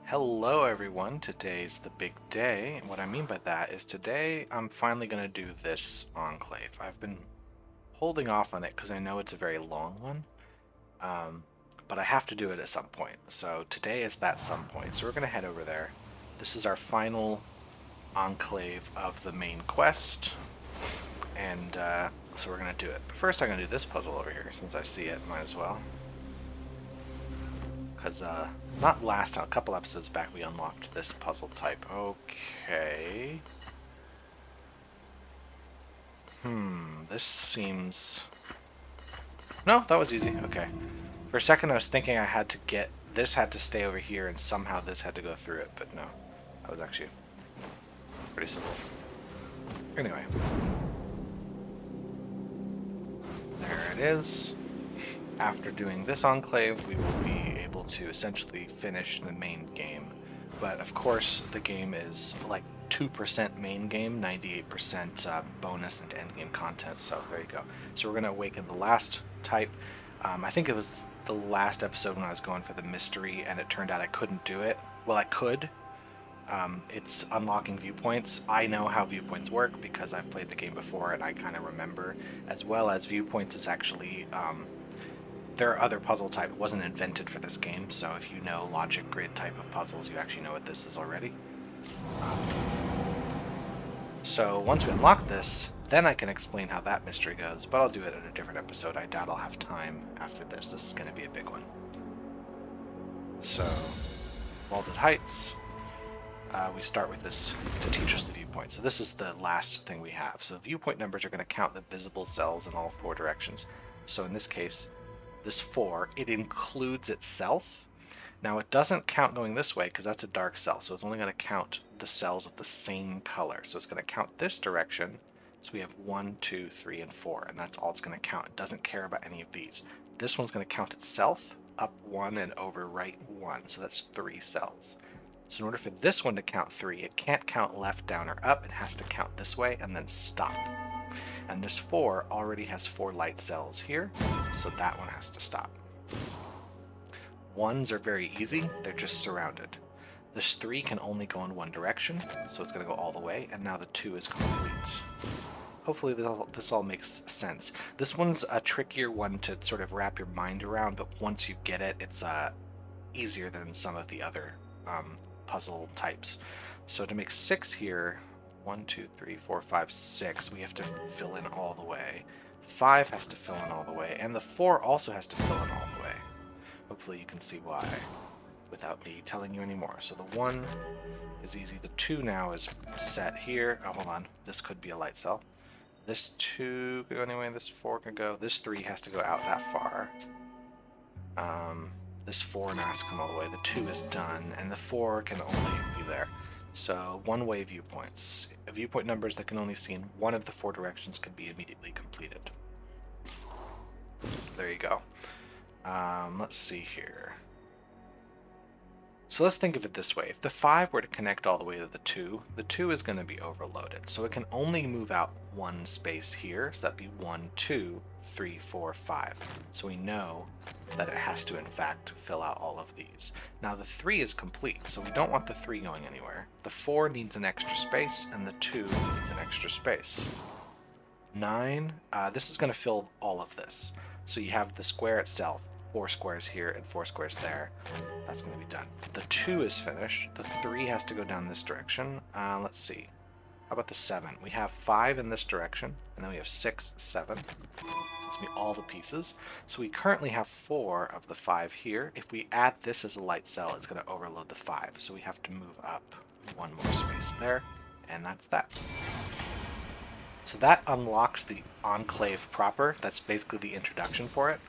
Hello everyone, today's the big day. And what I mean by that is today I'm finally going to do this enclave. I've been holding off on it because I know it's a very long one, but I have to do it at some point. So today is that some point. So we're going to head over there. This is our final enclave of the main quest, and so we're going to do it. But first I'm going to do this puzzle over here since I see it, might as well. Because, not last time, a couple episodes back, we unlocked this puzzle type. Okay. This seems... No, that was easy. Okay. For a second, I was thinking I had to get... This had to stay over here, and somehow this had to go through it, but no. That was actually pretty simple. Anyway. There it is. After doing this enclave, we will be able to essentially finish the main game. But of course, the game is like 2% main game, 98% bonus and endgame content, so there you go. So we're going to awaken the last type. I think it was the last episode when I was going for the mystery, and it turned out I couldn't do it. Well, I could. It's unlocking viewpoints. I know how viewpoints work because I've played the game before and I kind of remember, as well as viewpoints is actually... there are other puzzle type. It wasn't invented for this game, so if you know logic grid type of puzzles, you actually know what this is already. So once we unlock this, then I can explain how that mystery goes, but I'll do it in a different episode. I doubt I'll have time after this. This is going to be a big one. So, Vaulted Heights. We start with this to teach us the viewpoint. So this is the last thing we have. So viewpoint numbers are going to count the visible cells in all four directions. So in this case, this 4, it includes itself. Now it doesn't count going this way because that's a dark cell, so it's only going to count the cells of the same color. So it's going to count this direction. So we have 1, 2, 3, and 4, and that's all it's going to count. It doesn't care about any of these. This one's going to count itself, up 1 and over right 1, so that's 3 cells. So in order for this one to count 3, it can't count left, down, or up. It has to count this way and then stop. And this 4 already has 4 light cells here, so that one has to stop. 1s are very easy, they're just surrounded. This 3 can only go in one direction, so it's going to go all the way, and now the 2 is complete. Hopefully this all makes sense. This one's a trickier one to sort of wrap your mind around, but once you get it, it's easier than some of the other puzzle types. So to make 6 here, 1, 2, 3, 4, 5, 6. We have to fill in all the way. 5 has to fill in all the way, and the 4 also has to fill in all the way. Hopefully you can see why without me telling you anymore. So the 1 is easy. The 2 now is set here. Oh, hold on. This could be a light cell. This 2 could go anyway. This 4 could go. This 3 has to go out that far. This 4 now has to come all the way. The 2 is done, and the 4 can only be there. So, one-way viewpoints. Viewpoint numbers that can only see in one of the 4 directions can be immediately completed. There you go. Let's see here. So let's think of it this way. If the 5 were to connect all the way to the 2 is going to be overloaded. So it can only move out one space here. So that'd be 1, 2, 3, 4, 5. So we know that it has to in fact fill out all of these. Now the 3 is complete, so we don't want the 3 going anywhere. The 4 needs an extra space, and the 2 needs an extra space. 9, this is going to fill all of this. So you have the square itself, 4 squares here and 4 squares there. That's going to be done. The 2 is finished. The 3 has to go down this direction. Let's see. How about the 7? We have 5 in this direction, and then we have 6, 7. So it's going to be all the pieces. So we currently have 4 of the 5 here. If we add this as a light cell, it's going to overload the 5. So we have to move up 1 more space there, and that's that. So that unlocks the enclave proper. That's basically the introduction for it.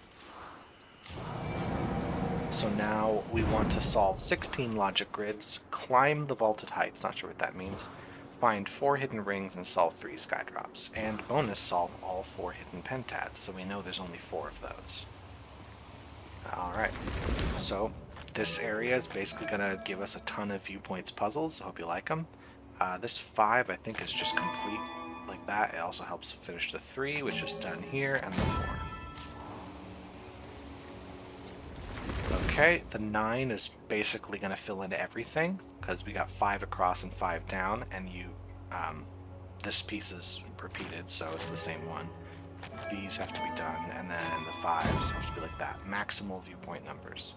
So now we want to solve 16 logic grids, climb the vaulted heights, not sure what that means, find 4 hidden rings and solve 3 skydrops, and bonus solve all 4 hidden pentads, so we know there's only 4 of those. Alright, so this area is basically going to give us a ton of viewpoints puzzles. I hope you like them. This 5 I think is just complete like that. It also helps finish the 3, which is done here, and the 4. Okay. Okay, the 9 is basically going to fill in everything because we got 5 across and 5 down, and this piece is repeated, so it's the same one. These have to be done, and then the 5s have to be like that. Maximal viewpoint numbers.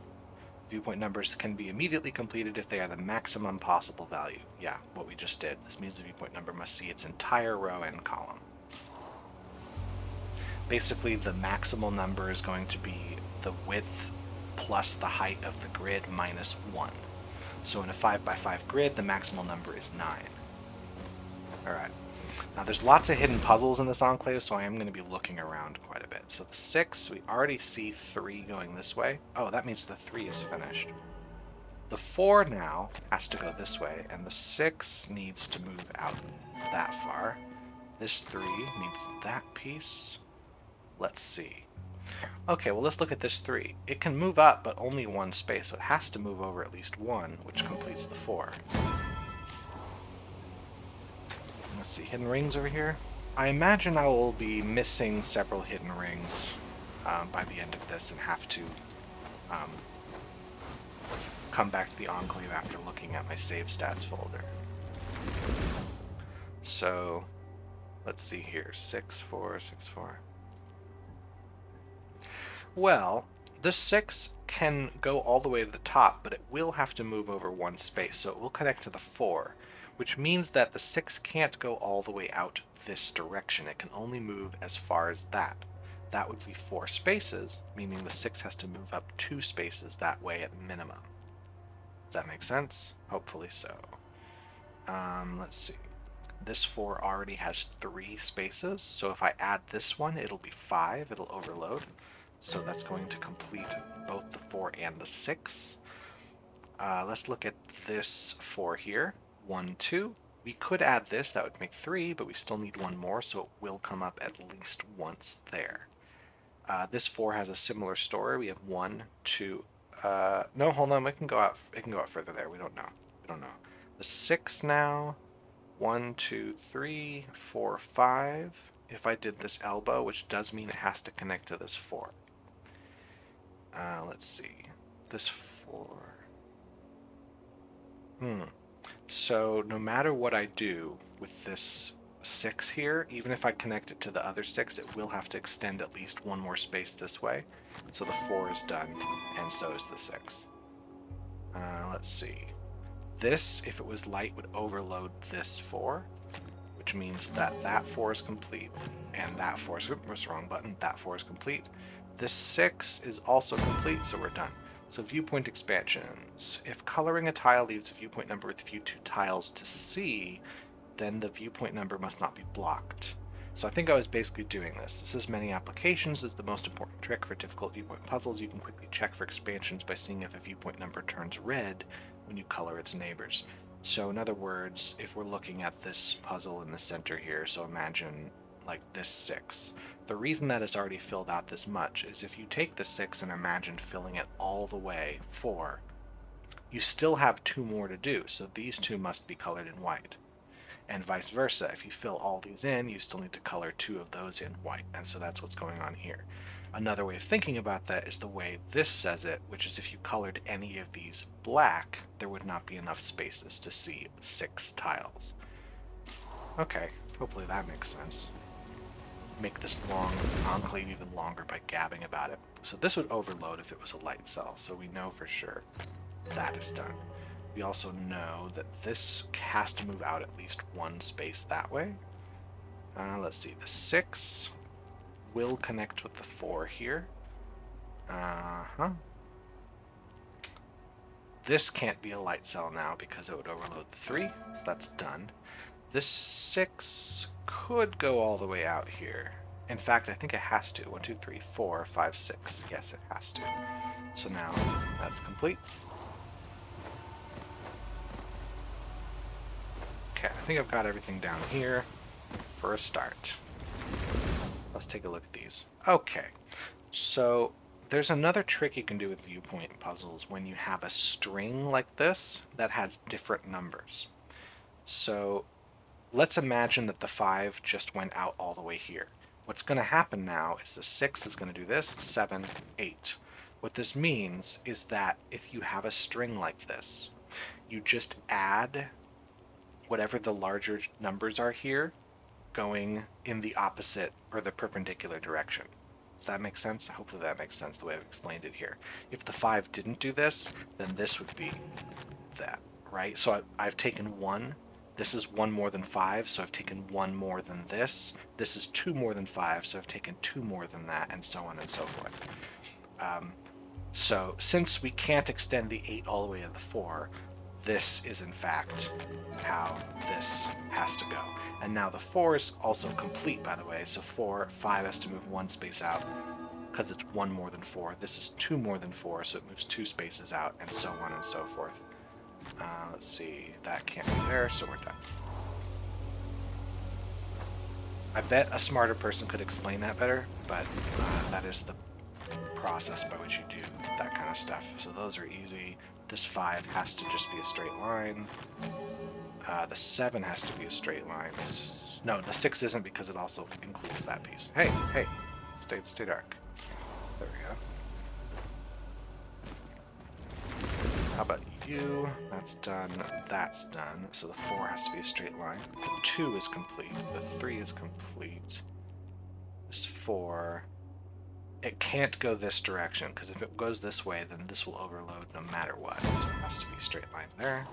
Viewpoint numbers can be immediately completed if they are the maximum possible value. Yeah, what we just did. This means the viewpoint number must see its entire row and column. Basically, the maximal number is going to be the width plus the height of the grid minus 1. So in a 5x5 grid, the maximal number is 9. Alright. Now there's lots of hidden puzzles in this enclave, so I am going to be looking around quite a bit. So the 6, we already see 3 going this way. Oh, that means the 3 is finished. The 4 now has to go this way, and the 6 needs to move out that far. This 3 needs that piece. Let's see. Okay, well let's look at this 3. It can move up, but only one space, so it has to move over at least one, which completes the 4. Let's see, hidden rings over here. I imagine I will be missing several hidden rings by the end of this and have to come back to the enclave after looking at my save stats folder. So, let's see here. 6, 4, 6, 4. Well, this 6 can go all the way to the top, but it will have to move over one space, so it will connect to the 4, which means that the 6 can't go all the way out this direction. It can only move as far as that. That would be 4 spaces, meaning the 6 has to move up 2 spaces that way at minimum. Does that make sense? Hopefully so. Let's see. This 4 already has 3 spaces, so if I add this one, it'll be 5. It'll overload. So that's going to complete both the 4 and the 6. Let's look at this 4 here. 1, 2. We could add this, that would make 3, but we still need one more, so it will come up at least once there. This 4 has a similar story. We have 1, 2. No, hold on. It can go out further there. We don't know. The 6 now. 1, 2, 3, 4, 5. If I did this elbow, which does mean it has to connect to this 4. Let's see. This 4. So no matter what I do with this 6 here, even if I connect it to the other 6, it will have to extend at least one more space this way. So the 4 is done, and so is the 6. Let's see. This, if it was light, would overload this 4, which means that that 4 is complete, and that 4 is, oops, wrong button, that 4 is complete. This 6 is also complete, so we're done. So viewpoint expansions. If coloring a tile leaves a viewpoint number with view 2 tiles to see, then the viewpoint number must not be blocked. So I think I was basically doing this. This is many applications is the most important trick for difficult viewpoint puzzles. You can quickly check for expansions by seeing if a viewpoint number turns red when you color its neighbors. So in other words, if we're looking at this puzzle in the center here, so imagine like this 6. The reason that it's already filled out this much is if you take the 6 and imagine filling it all the way 4, you still have 2 more to do, so these 2 must be colored in white. And vice versa, if you fill all these in, you still need to color 2 of those in white, and so that's what's going on here. Another way of thinking about that is the way this says it, which is if you colored any of these black, there would not be enough spaces to see 6 tiles. Okay, hopefully that makes sense. Make this long enclave even longer by gabbing about it. So this would overload if it was a light cell, so we know for sure that is done. We also know that this has to move out at least one space that way. Let's see, the 6 will connect with the 4 here. This can't be a light cell now because it would overload the 3, so that's done. This 6 could go all the way out here. In fact, I think it has to. 1, 2, 3, 4, 5, 6. Yes, it has to. So now that's complete. Okay, I think I've got everything down here for a start. Let's take a look at these. Okay, so there's another trick you can do with viewpoint puzzles when you have a string like this that has different numbers. So let's imagine that the 5 just went out all the way here. What's going to happen now is the 6 is going to do this, 7, 8. What this means is that if you have a string like this, you just add whatever the larger numbers are here going in the opposite or the perpendicular direction. Does that make sense? Hopefully that makes sense the way I've explained it here. If the 5 didn't do this, then this would be that, right? So I've taken 1. This is 1 more than 5, so I've taken 1 more than this. This is 2 more than 5, so I've taken 2 more than that, and so on and so forth. So since we can't extend the 8 all the way to the 4, this is in fact how this has to go. And now the 4 is also complete, by the way. So 5 has to move 1 space out because it's 1 more than 4. This is 2 more than 4, so it moves 2 spaces out, and so on and so forth. Let's see, that can't be there, so we're done. I bet a smarter person could explain that better, but that is the process by which you do that kind of stuff. So those are easy. This 5 has to just be a straight line. The 7 has to be a straight line. No, the 6 isn't because it also includes that piece. Hey, stay dark. There we go. How about you? That's done. That's done. So the 4 has to be a straight line. The 2 is complete. The 3 is complete. This 4... It can't go this direction, because if it goes this way, then this will overload no matter what. So it has to be a straight line there.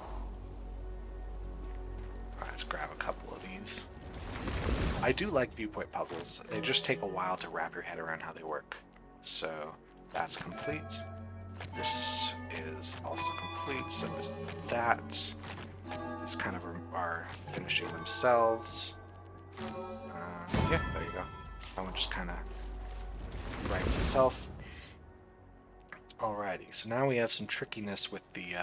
Alright, let's grab a couple of these. I do like viewpoint puzzles. They just take a while to wrap your head around how they work. So that's complete. This is also complete, so is that. These kind of are finishing themselves. Yeah, there you go. That one just kind of writes itself. Alrighty, so now we have some trickiness with the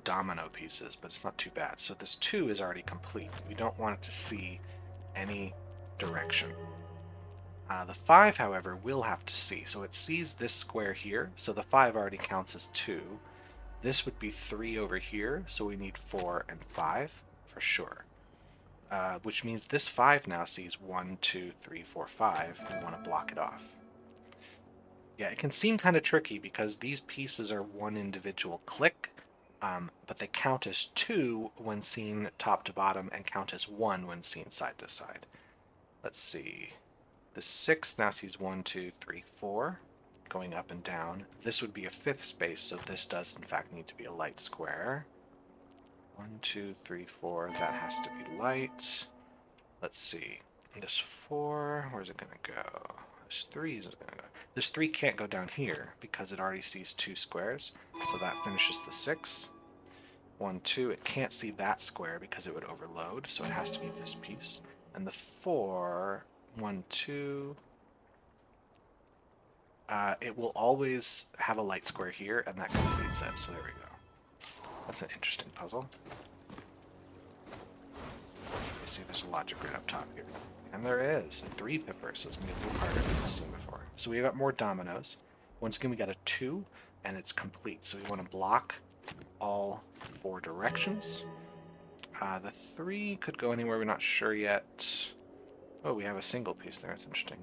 domino pieces, but it's not too bad. So this 2 is already complete. We don't want it to see any direction. The 5, however, will have to see. So it sees this square here, so the 5 already counts as 2. This would be 3 over here, so we need 4 and 5 for sure. Which means this 5 now sees 1, 2, 3, 4, 5. We want to block it off. Yeah, it can seem kind of tricky because these pieces are one individual click, but they count as 2 when seen top to bottom and count as 1 when seen side to side. Let's see. The 6 now sees 1, 2, 3, 4 going up and down. This would be a 5th space, so this does in fact need to be a light square. 1, 2, 3, 4, that has to be light. Let's see. This 4, where's it going to go? This 3 is going to go. This 3 can't go down here because it already sees 2 squares, so that finishes the 6. 1, 2, it can't see that square because it would overload, so it has to be this piece. And the 4, 1, 2, it will always have a light square here, and that completes it, so there we go. That's an interesting puzzle. You see there's a logic grid up top here. And there is. A 3 pipper, so it's going to be a little harder than we've seen before. So we got more dominoes. Once again, we got a 2, and it's complete. So we want to block all 4 directions. The 3 could go anywhere, we're not sure yet. Oh, we have a single piece there, it's interesting.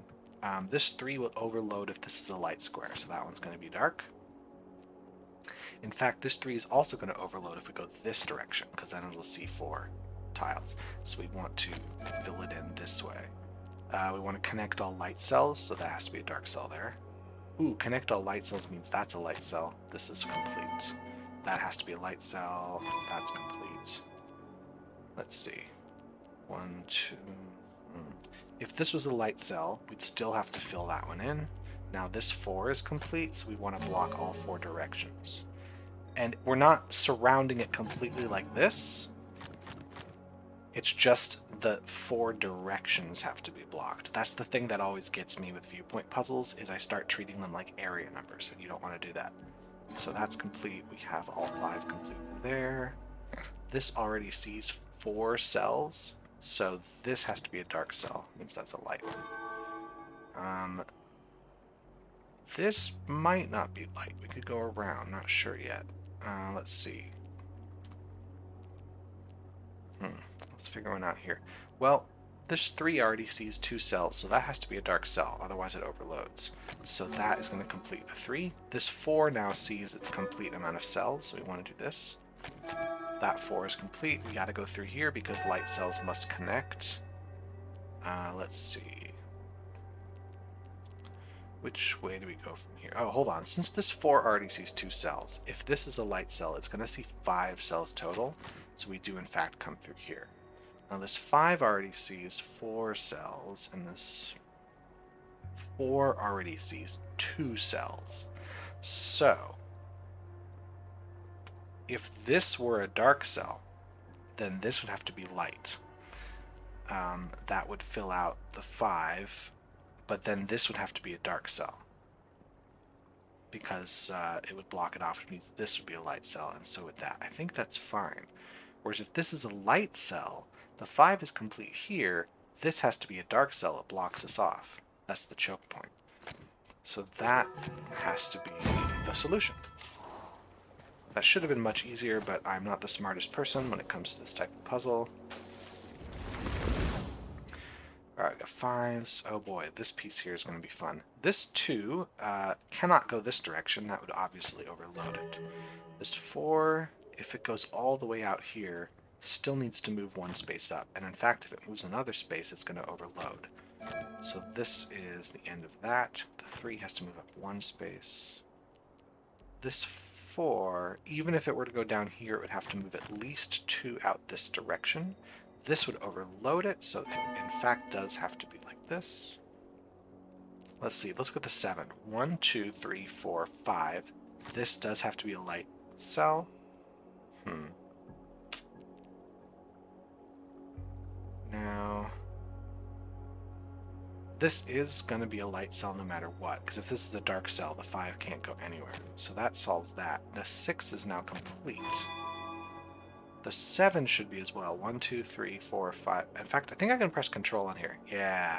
This 3 will overload if this is a light square, so that one's going to be dark. In fact, this 3 is also going to overload if we go this direction, because then it'll see 4 tiles. So we want to fill it in this way. We want to connect all light cells, so that has to be a dark cell there. Ooh, connect all light cells means that's a light cell. This is complete. That has to be a light cell. That's complete. Let's see. 1, 2... If this was a light cell, we'd still have to fill that one in. Now this 4 is complete, so we want to block all 4 directions. And we're not surrounding it completely like this. It's just the 4 directions have to be blocked. That's the thing that always gets me with viewpoint puzzles, is I start treating them like area numbers, and you don't want to do that. So that's complete. We have all 5 complete there. This already sees 4 cells, so this has to be a dark cell. Means that's a light one. This might not be light. We could go around. Not sure yet. Let's see. Let's figure one out here. Well, This 3 already sees 2 cells, so that has to be a dark cell, otherwise it overloads. So that is going to complete the 3. This 4 now sees its complete amount of cells, so we want to do this. That 4 is complete. We got to go through here because light cells must connect. Let's see. Which way do we go from here? Oh, hold on. Since this 4 already sees 2 cells, if this is a light cell, it's going to see 5 cells total. So we do, in fact, come through here. Now this 5 already sees 4 cells, and this 4 already sees 2 cells. So, if this were a dark cell, then this would have to be light. That would fill out the 5, but then this would have to be a dark cell. Because it would block it off, which means this would be a light cell, and so would that. I think that's fine. Whereas if this is a light cell, the 5 is complete here, this has to be a dark cell, it blocks us off. That's the choke point. So that has to be the solution. That should have been much easier, but I'm not the smartest person when it comes to this type of puzzle. Alright, we got 5s. Oh boy, this piece here is going to be fun. This 2 cannot go this direction, that would obviously overload it. This 4, if it goes all the way out here, still needs to move 1 space up, and in fact if it moves another space it's going to overload. So this is the end of that. The 3 has to move up 1 space. This 4, even if it were to go down here, it would have to move at least 2 out this direction. This would overload it, so it in fact does have to be like this. Let's see, let's go with the 7. 1, 2, 3, 4, 5. This does have to be a light cell. Now, this is going to be a light cell no matter what, because if this is a dark cell, the 5 can't go anywhere. So that solves that. The 6 is now complete. The 7 should be as well. 1, 2, 3, 4, 5. In fact, I think I can press Control on here. Yeah.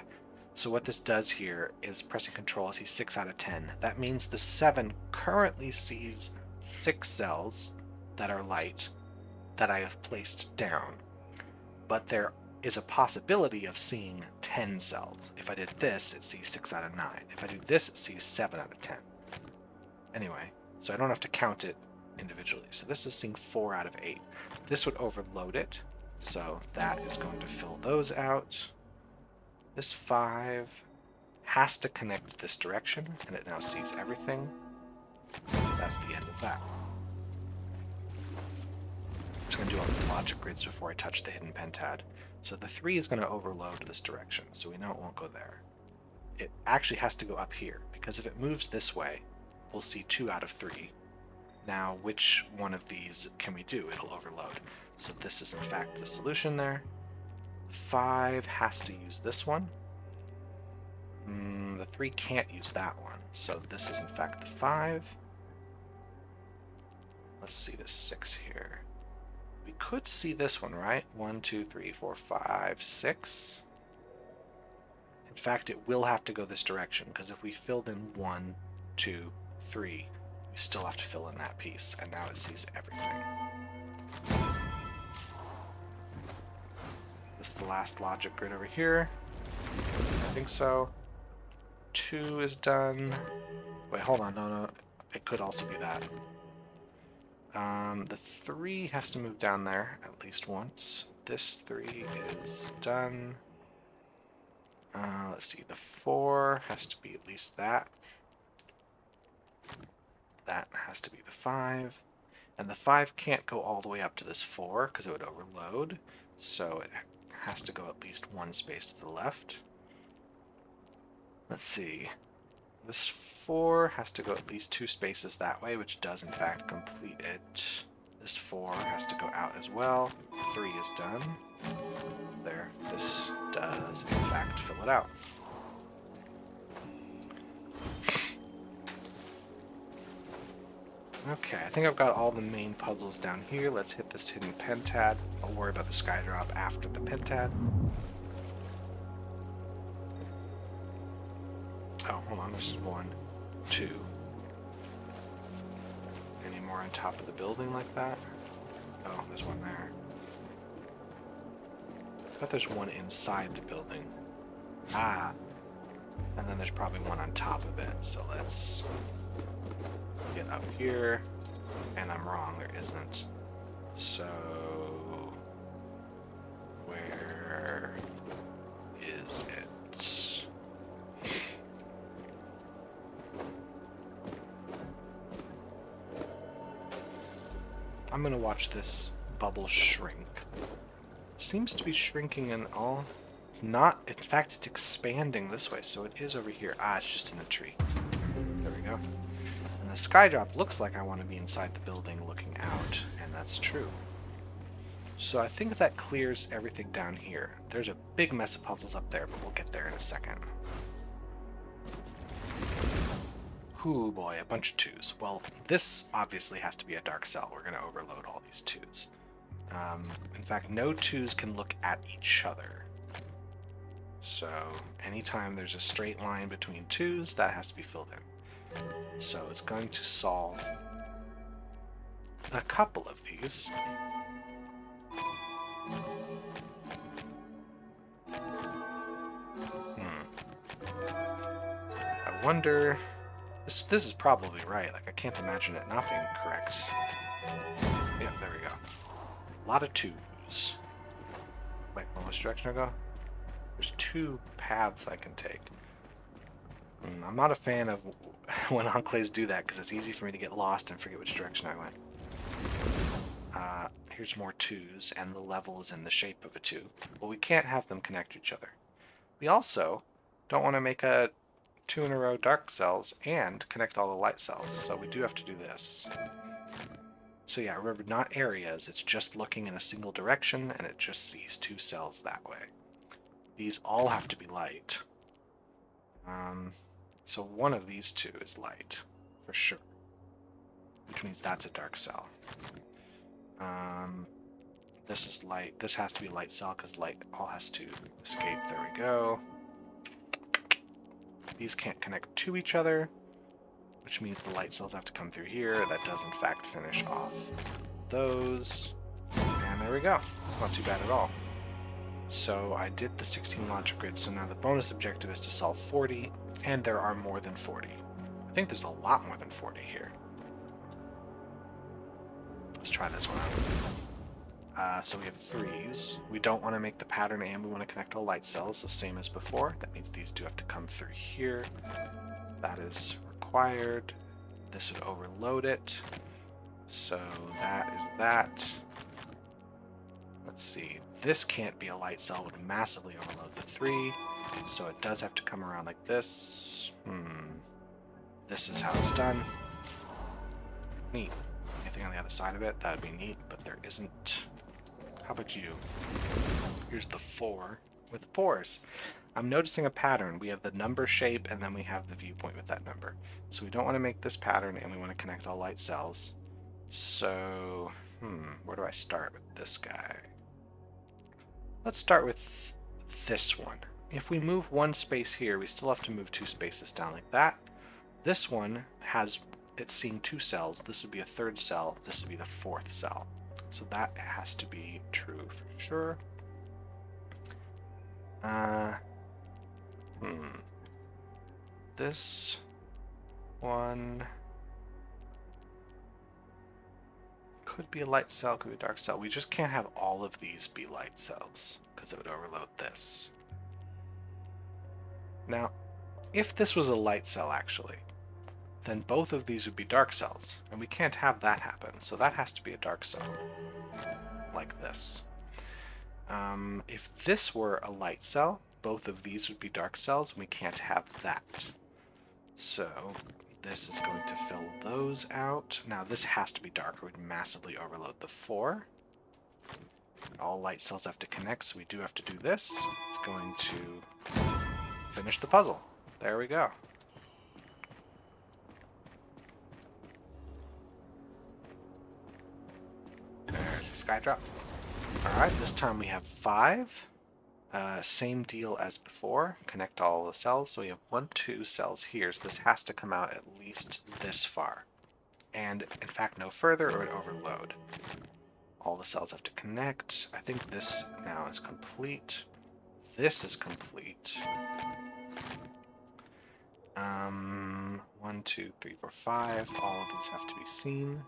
So what this does here is pressing Control, I see 6 out of 10. That means the 7 currently sees 6 cells that are light that I have placed down. But there is a possibility of seeing 10 cells. If I did this, it sees 6 out of 9. If I do this, it sees 7 out of 10. Anyway, so I don't have to count it individually. So this is seeing 4 out of 8. This would overload it, so that is going to fill those out. This 5 has to connect this direction, and it now sees everything. That's the end of that. I'm just going to do all these logic grids before I touch the hidden pentad. So the 3 is going to overload this direction, so we know it won't go there. It actually has to go up here, because if it moves this way, we'll see 2 out of 3. Now, which one of these can we do? It'll overload. So this is in fact the solution there. 5 has to use this one. The 3 can't use that one, so this is in fact the 5. Let's see this 6 here. We could see this one, right? 1, 2, 3, 4, 5, 6. In fact, it will have to go this direction, because if we filled in 1, 2, 3, we still have to fill in that piece, and now it sees everything. This is the last logic grid over here. I think so. 2 is done. Wait, hold on. No. It could also be that. The 3 has to move down there at least once. This 3 is done. Let's see. The 4 has to be at least that. That has to be the 5. And the 5 can't go all the way up to this 4 because it would overload. So it has to go at least 1 space to the left. Let's see. This 4 has to go at least 2 spaces that way, which does in fact complete it. This 4 has to go out as well. 3 is done. There. This does in fact fill it out. Okay, I think I've got all the main puzzles down here. Let's hit this hidden pentad. I'll worry about the sky drop after the pentad. Oh, hold on, this is 1, 2. Any more on top of the building like that? Oh, there's one there. bet there's one inside the building. Ah. And then there's probably one on top of it. So let's get up here. And I'm wrong, there isn't. So where is it? I'm gonna watch this bubble shrink. Seems to be shrinking in all. It's not, in fact, it's expanding this way, so it is over here. Ah, it's just in a tree. There we go. And the skydrop looks like I want to be inside the building looking out, and that's true. So I think that clears everything down here. There's a big mess of puzzles up there, but we'll get there in a second. Ooh boy, a bunch of 2s. Well, this obviously has to be a dark cell. We're going to overload all these 2s. In fact, no 2s can look at each other. So anytime there's a straight line between 2s, that has to be filled in. So it's going to solve a couple of these. I wonder... This is probably right. Like, I can't imagine it not being correct. Yeah, there we go. A lot of 2s. Wait, well, which direction I go? There's 2 paths I can take. I'm not a fan of when enclaves do that, because it's easy for me to get lost and forget which direction I went. Here's more 2s, and the level is in the shape of a 2. Well, we can't have them connect to each other. We also don't want to make a 2 in a row dark cells and connect all the light cells, so we do have to do this. So yeah, remember, not areas, it's just looking in a single direction, and it just sees 2 cells that way. These all have to be light. So one of these 2 is light, for sure. Which means that's a dark cell. This is light. This has to be a light cell, because light all has to escape. There we go. These can't connect to each other, which means the light cells have to come through here. That does, in fact, finish off those. And there we go. It's not too bad at all. So I did the 16 launcher grid, so now the bonus objective is to solve 40, and there are more than 40. I think there's a lot more than 40 here. Let's try this one out. So we have 3s. We don't want to make the pattern, and we want to connect all light cells, the same as before. That means these do have to come through here. That is required. This would overload it. So that is that. Let's see. This can't be a light cell. It would massively overload the 3. So it does have to come around like this. This is how it's done. Neat. Anything on the other side of it? That would be neat, but there isn't. How about you? Here's the 4 with 4s. I'm noticing a pattern. We have the number shape, and then we have the viewpoint with that number. So we don't want to make this pattern, and we want to connect all light cells. So, where do I start with this guy? Let's start with this one. If we move 1 space here, we still have to move 2 spaces down like that. This one has, it's seeing 2 cells. This would be a 3rd cell. This would be the 4th cell. So that has to be true for sure. This one could be a light cell, could be a dark cell. We just can't have all of these be light cells, because it would overload this. Now, if this was a light cell, actually, then both of these would be dark cells, and we can't have that happen, so that has to be a dark cell, like this. If this were a light cell, both of these would be dark cells, and we can't have that. So this is going to fill those out. Now this has to be dark, or it would massively overload the 4. All light cells have to connect, so we do have to do this. It's going to finish the puzzle. There we go. There's a sky drop. Alright, this time we have 5. Same deal as before. Connect all the cells. So we have 1, 2 cells here, so this has to come out at least this far. And, in fact, no further or it would overload. All the cells have to connect. I think this now is complete. This is complete. 1, 2, 3, 4, 5. All of these have to be seen.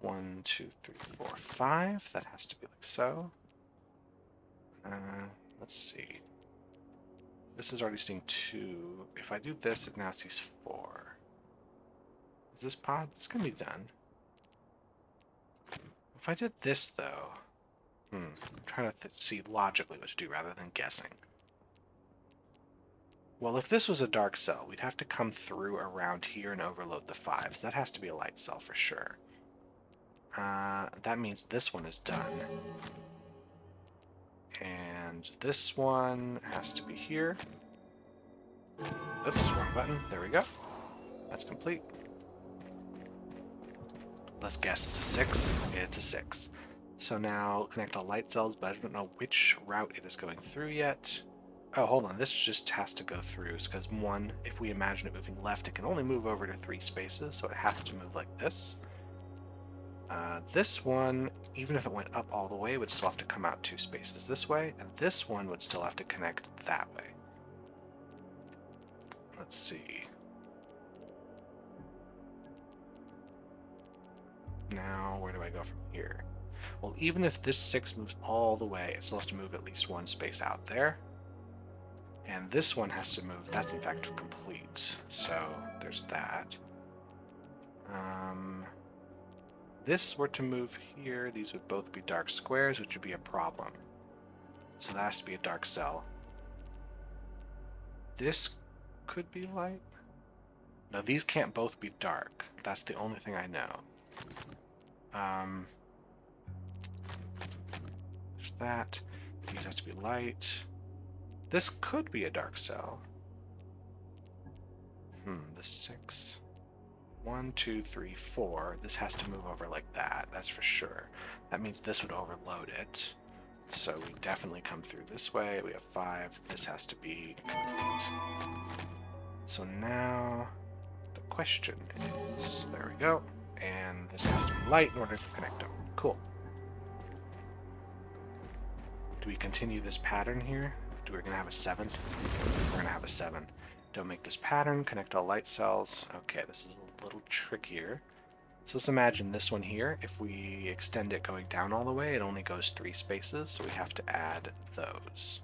1, 2, 3, 4, 5. That has to be like so. Let's see. This is already seeing 2. If I do this, it now sees 4. Is this pod? It's gonna be done. If I did this, though... I'm trying to see logically what to do rather than guessing. Well, if this was a dark cell, we'd have to come through around here and overload the 5s. That has to be a light cell for sure. That means this one is done. And this one has to be here. Oops, wrong button. There we go. That's complete. Let's guess it's a 6. It's a 6. So now connect all light cells, but I don't know which route it is going through yet. Oh, hold on. This just has to go through because 1, if we imagine it moving left, it can only move over to 3 spaces, so it has to move like this. This one, even if it went up all the way, would still have to come out 2 spaces this way, and this one would still have to connect that way. Let's see. Now, where do I go from here? Well, even if this 6 moves all the way, it still has to move at least 1 space out there. And this one has to move. That's in fact complete. So there's that. This were to move here. These would both be dark squares, which would be a problem. So that has to be a dark cell. This could be light. No, these can't both be dark. That's the only thing I know. There's that. These have to be light. This could be a dark cell. The 6. 1, 2, 3, 4. This has to move over like that. That's for sure. That means this would overload it. So we definitely come through this way. We have 5. This has to be complete. So now the question is, there we go. And this has to be light in order to connect them. Cool. Do we continue this pattern here? We're going to have a 7. We're going to have a 7. Don't make this pattern. Connect all light cells. Okay, this is a little trickier. So let's imagine this one here. If we extend it going down all the way, it only goes 3 spaces, so we have to add those.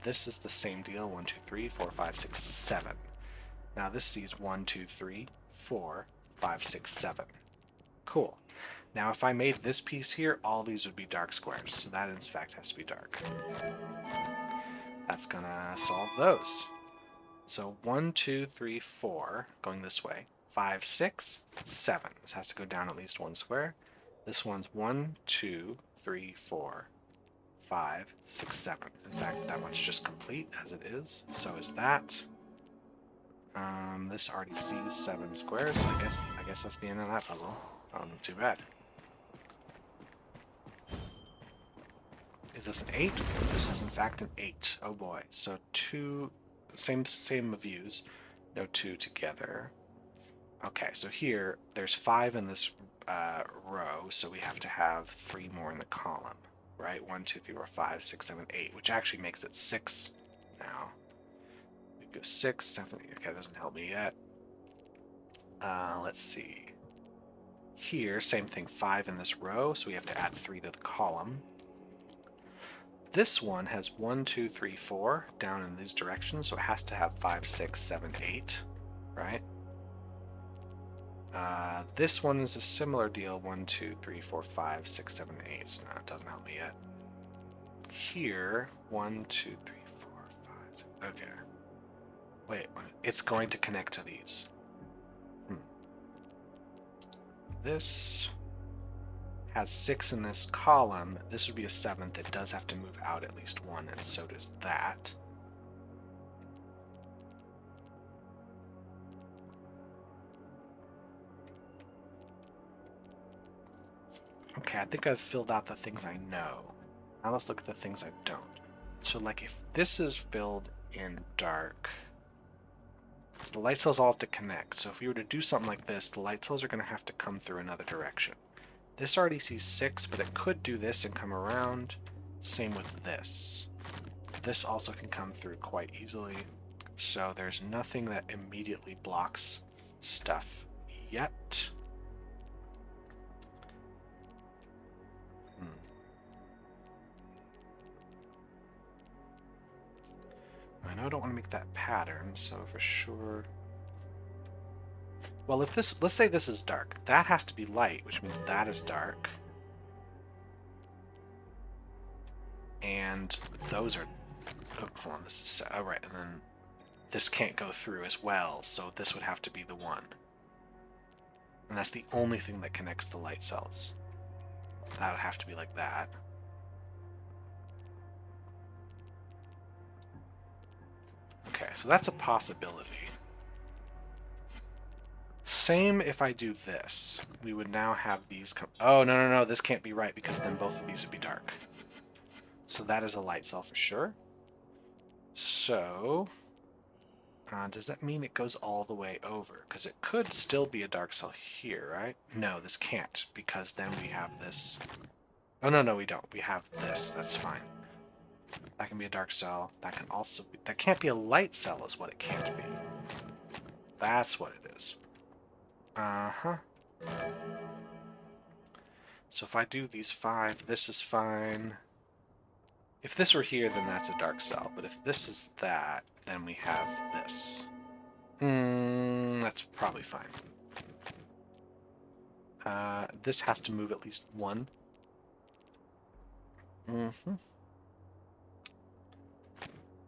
This is the same deal. 1, 2, 3, 4, 5, 6, 7. Now this sees 1, 2, 3, 4, 5, 6, 7. Cool. Now if I made this piece here, all these would be dark squares. So that in fact has to be dark. That's gonna solve those. So 1, 2, 3, 4, going this way. 5, 6, 7. This has to go down at least 1 square. This one's 1, 2, 3, 4, 5, 6, 7. In fact, that one's just complete as it is. So is that. This already sees 7 squares, so I guess that's the end of that puzzle. Too bad. Is this an 8? This is in fact an 8. Oh boy. So 2, same views, no 2 together. Okay, so here there's 5 in this row, so we have to have 3 more in the column, right? 1, 2, 3, 4, 5, 6, 7, 8, which actually makes it 6 now. We go 6, 7, 8. Okay, that doesn't help me yet. Let's see. Here, same thing, 5 in this row, so we have to add 3 to the column. This one has 1, 2, 3, 4 down in these directions, so it has to have 5, 6, 7, 8, right? This one is a similar deal, 1, 2, 3, 4, 5, 6, 7, 8, so no, it doesn't help me yet. Here, 1, 2, 3, 4, 5, 6, okay. Wait, it's going to connect to these. This has 6 in this column. This would be a 7th. It does have to move out at least 1, and so does that. Okay, I think I've filled out the things I know. Now let's look at the things I don't. So like if this is filled in dark, So the light cells all have to connect. So if we were to do something like this, the light cells are going to have to come through another direction. This already sees 6, but it could do this and come around. Same with this. This also can come through quite easily. So there's nothing that immediately blocks stuff yet. I know I don't want to make that pattern, so for sure... Well, if this... Let's say this is dark. That has to be light, which means that is dark. And those are... Oh, hold on, this is... Oh, right, and then this can't go through as well, so this would have to be the one. And that's the only thing that connects the light cells. That would have to be like that. Okay, so that's a possibility. Same if I do this. We would now have these come... Oh, no, this can't be right because then both of these would be dark. So that is a light cell for sure. So... does that mean it goes all the way over? Because it could still be a dark cell here, right? No, this can't, because then we have this... Oh, no, we don't. We have this. That's fine. That can be a dark cell. That can also be... That can't be a light cell is what it can't be. That's what it is. Uh-huh. So if I do these 5, this is fine. If this were here, then that's a dark cell. But if this is that, then we have this. That's probably fine. This has to move at least 1.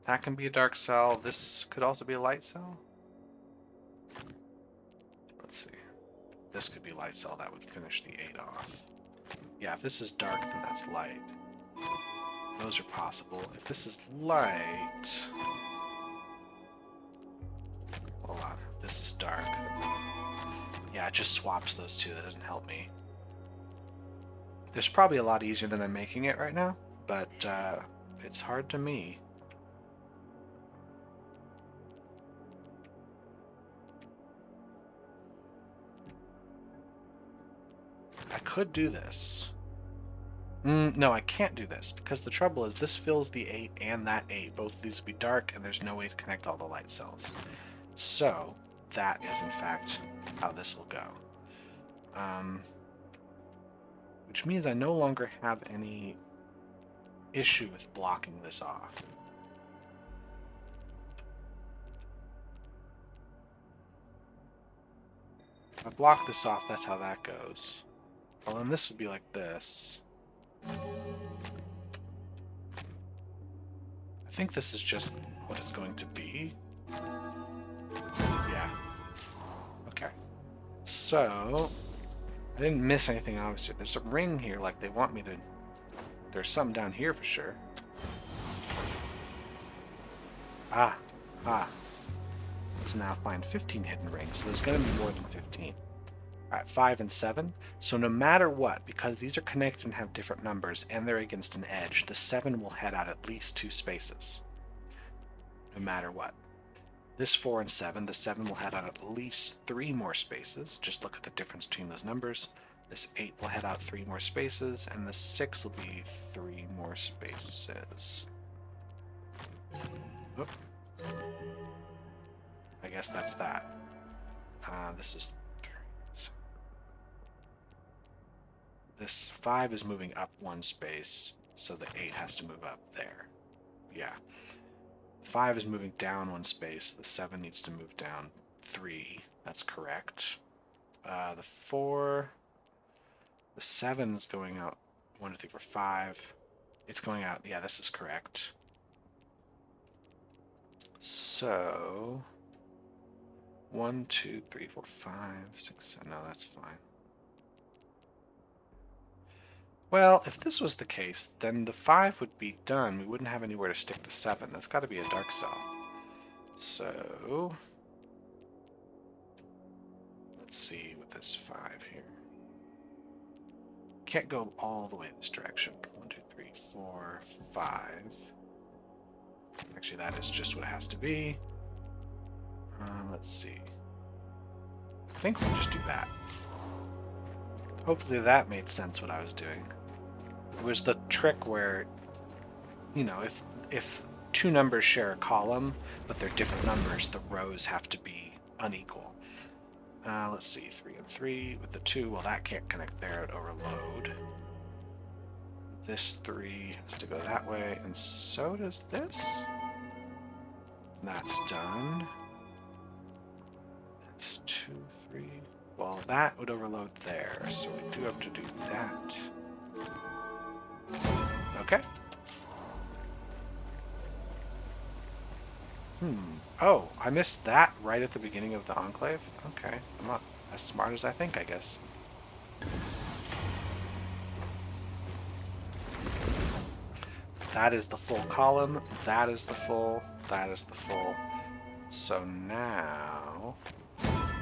That can be a dark cell. This could also be a light cell. Let's see. This could be a light cell. That would finish the 8 off. Yeah, if this is dark, then that's light. Those are possible. If this is light... Hold on. This is dark. Yeah, it just swaps those two. That doesn't help me. This is probably a lot easier than I'm making it right now, but it's hard to me. I could do this. No, I can't do this, because the trouble is this fills the 8 and that 8. Both of these would be dark, and there's no way to connect all the light cells. So, that is, in fact, how this will go. Which means I no longer have any issue with blocking this off. If I block this off, that's how that goes. Well, then this would be like this. I think this is just what it's going to be. Yeah. Okay. So, I didn't miss anything, obviously. There's a ring here, like they want me to... There's something down here for sure. Ah. Let's now find 15 hidden rings. So there's going to be more than 15. Alright, 5 and 7. So no matter what, because these are connected and have different numbers, and they're against an edge, the 7 will head out at least 2 spaces. No matter what. This 4 and 7, the 7 will head out at least 3 more spaces. Just look at the difference between those numbers. This 8 will head out 3 more spaces, and the 6 will be 3 more spaces. Oop. I guess that's that. This is... This 5 is moving up 1 space, so the 8 has to move up there. Yeah. 5 is moving down 1 space, the 7 needs to move down 3. That's correct. The 4... The 7 is going out 1, 2, 3, 4, 5. It's going out... Yeah, this is correct. So... 1, 2, 3, 4, 5, 6, 7... No, that's fine. Well, if this was the case, then the 5 would be done. We wouldn't have anywhere to stick the 7. That's got to be a dark cell. So... Let's see with this 5 here. Can't go all the way this direction. 1, 2, 3, 4, 5. Actually, that is just what it has to be. Let's see. I think we'll just do that. Hopefully that made sense what I was doing. It was the trick where, you know, if two numbers share a column, but they're different numbers, the rows have to be unequal. Let's see, 3 and 3 with the 2. Well, that can't connect there, it would overload. This 3 has to go that way, and so does this. That's done. It's 2, 3. Well, that would overload there, so we do have to do that. Okay. Oh, I missed that right at the beginning of the enclave? Okay, I'm not as smart as I think, I guess. That is the full column, that is the full, that is the full. So now,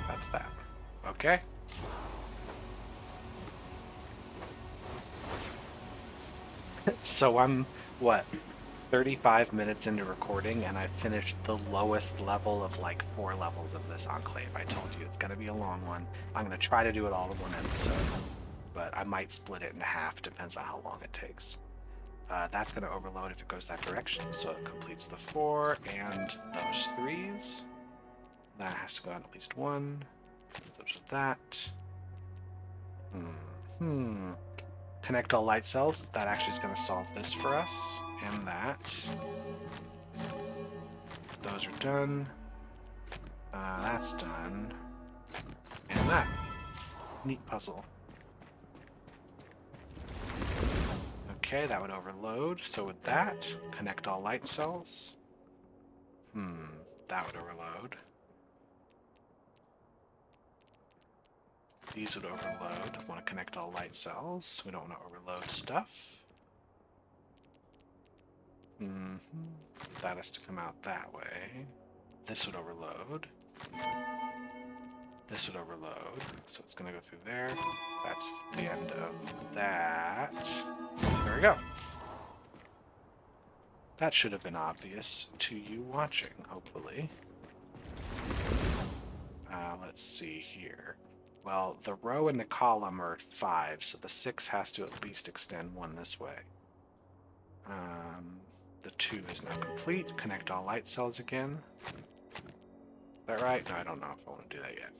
that's that. Okay. So I'm, what, 35 minutes into recording, and I've finished the lowest level of like 4 levels of this enclave. I told you it's going to be a long one. I'm going to try to do it all in one episode, but I might split it in half, depends on how long it takes. That's going to overload if it goes that direction, so it completes the 4 and those 3s. That has to go on at least 1. So just that. Connect all light cells. That actually is going to solve this for us. And that. Those are done. That's done. And that. Neat puzzle. Okay, that would overload. So with that, connect all light cells. That would overload. These would overload. I want to connect all light cells. We don't want to overload stuff. That has to come out that way. This would overload. This would overload. So it's going to go through there. That's the end of that. There we go. That should have been obvious to you watching, hopefully. Let's see here. Well, the row and the column are 5, so the 6 has to at least extend 1 this way. The 2 is now complete. Connect all light cells again. Is that right? No, I don't know if I want to do that yet.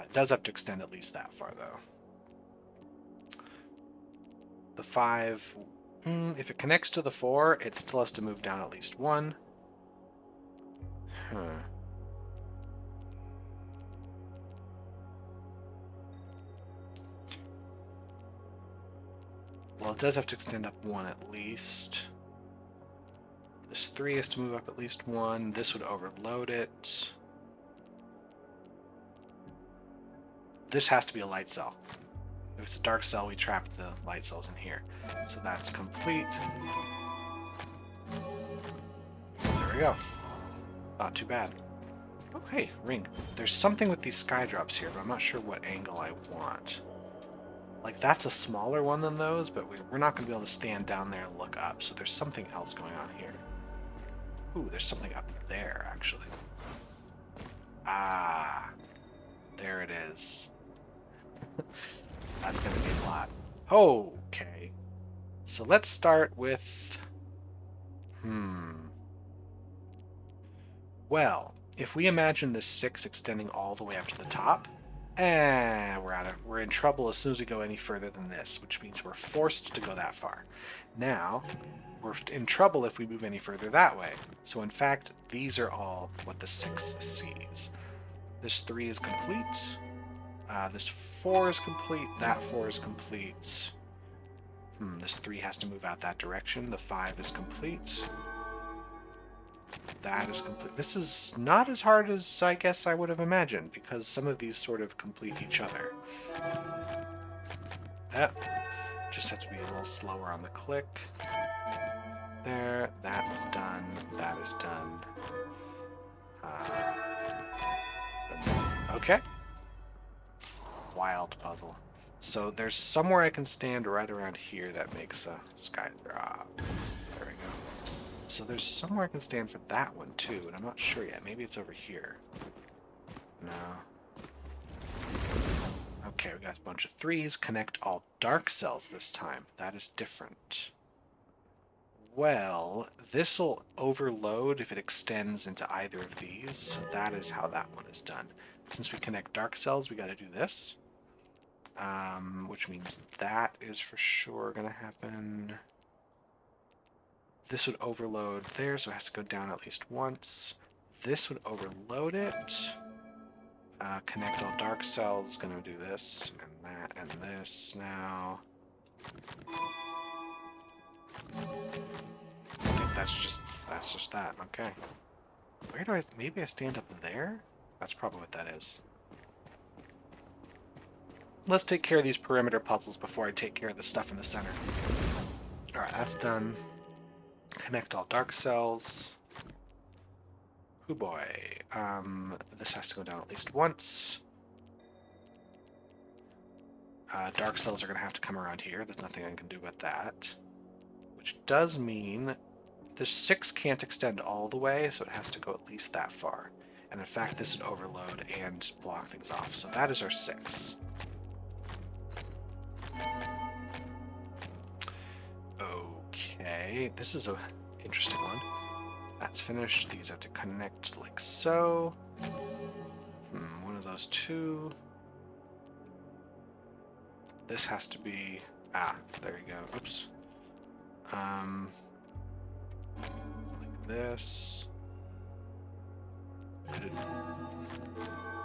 It does have to extend at least that far, though. The 5... if it connects to the 4, it still has to move down at least 1. Well, it does have to extend up 1 at least. This 3 has to move up at least 1. This would overload it. This has to be a light cell. If it's a dark cell, we trap the light cells in here. So that's complete. There we go. Not too bad. Oh, hey, ring. There's something with these sky drops here, but I'm not sure what angle I want. Like, that's a smaller one than those, but we're not going to be able to stand down there and look up, so there's something else going on here. Ooh, there's something up there, actually. Ah, there it is. That's going to be a lot. Okay. So let's start with... Well, if we imagine this 6 extending all the way up to the top, we're in trouble as soon as we go any further than this, which means we're forced to go that far. Now, we're in trouble if we move any further that way. So in fact, these are all what the 6 sees. This 3 is complete. This 4 is complete. That 4 is complete. This 3 has to move out that direction. The 5 is complete. That is complete. This is not as hard as I guess I would have imagined, because some of these sort of complete each other. Just have to be a little slower on the click. There, that is done. That is done. Okay. Wild puzzle. So there's somewhere I can stand right around here that makes a sky drop. There we go. So there's somewhere I can stand for that one too, and I'm not sure yet. Maybe it's over here. No. Okay, we got a bunch of 3s. Connect all dark cells this time. That is different. Well, this will overload if it extends into either of these, so that is how that one is done. Since we connect dark cells, we got to do this, which means that is for sure going to happen. This would overload there, so it has to go down at least once. This would overload it. Connect all dark cells, going to do this, and that, and this now. I think that's just that, okay. Where do I, maybe I stand up there? That's probably what that is. Let's take care of these perimeter puzzles before I take care of the stuff in the center. Alright, that's done. Connect all dark cells. Oh boy. This has to go down at least once. Dark cells are going to have to come around here. There's nothing I can do with that. Which does mean this 6 can't extend all the way, so it has to go at least that far. And in fact, this would overload and block things off. So that is our 6. Okay, this is a interesting one. That's finished. These have to connect like so. One of those 2. This has to be... there you go. Oops. Like this.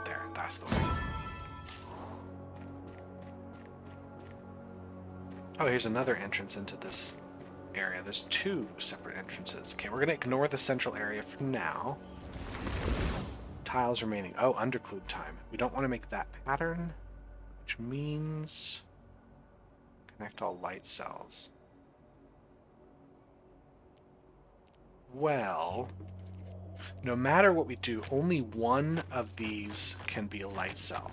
There, that's the way. Oh, here's another entrance into this area. There's 2 separate entrances. Okay, we're going to ignore the central area for now. Tiles remaining. Oh, underclude time. We don't want to make that pattern, which means connect all light cells. Well, no matter what we do, only one of these can be a light cell.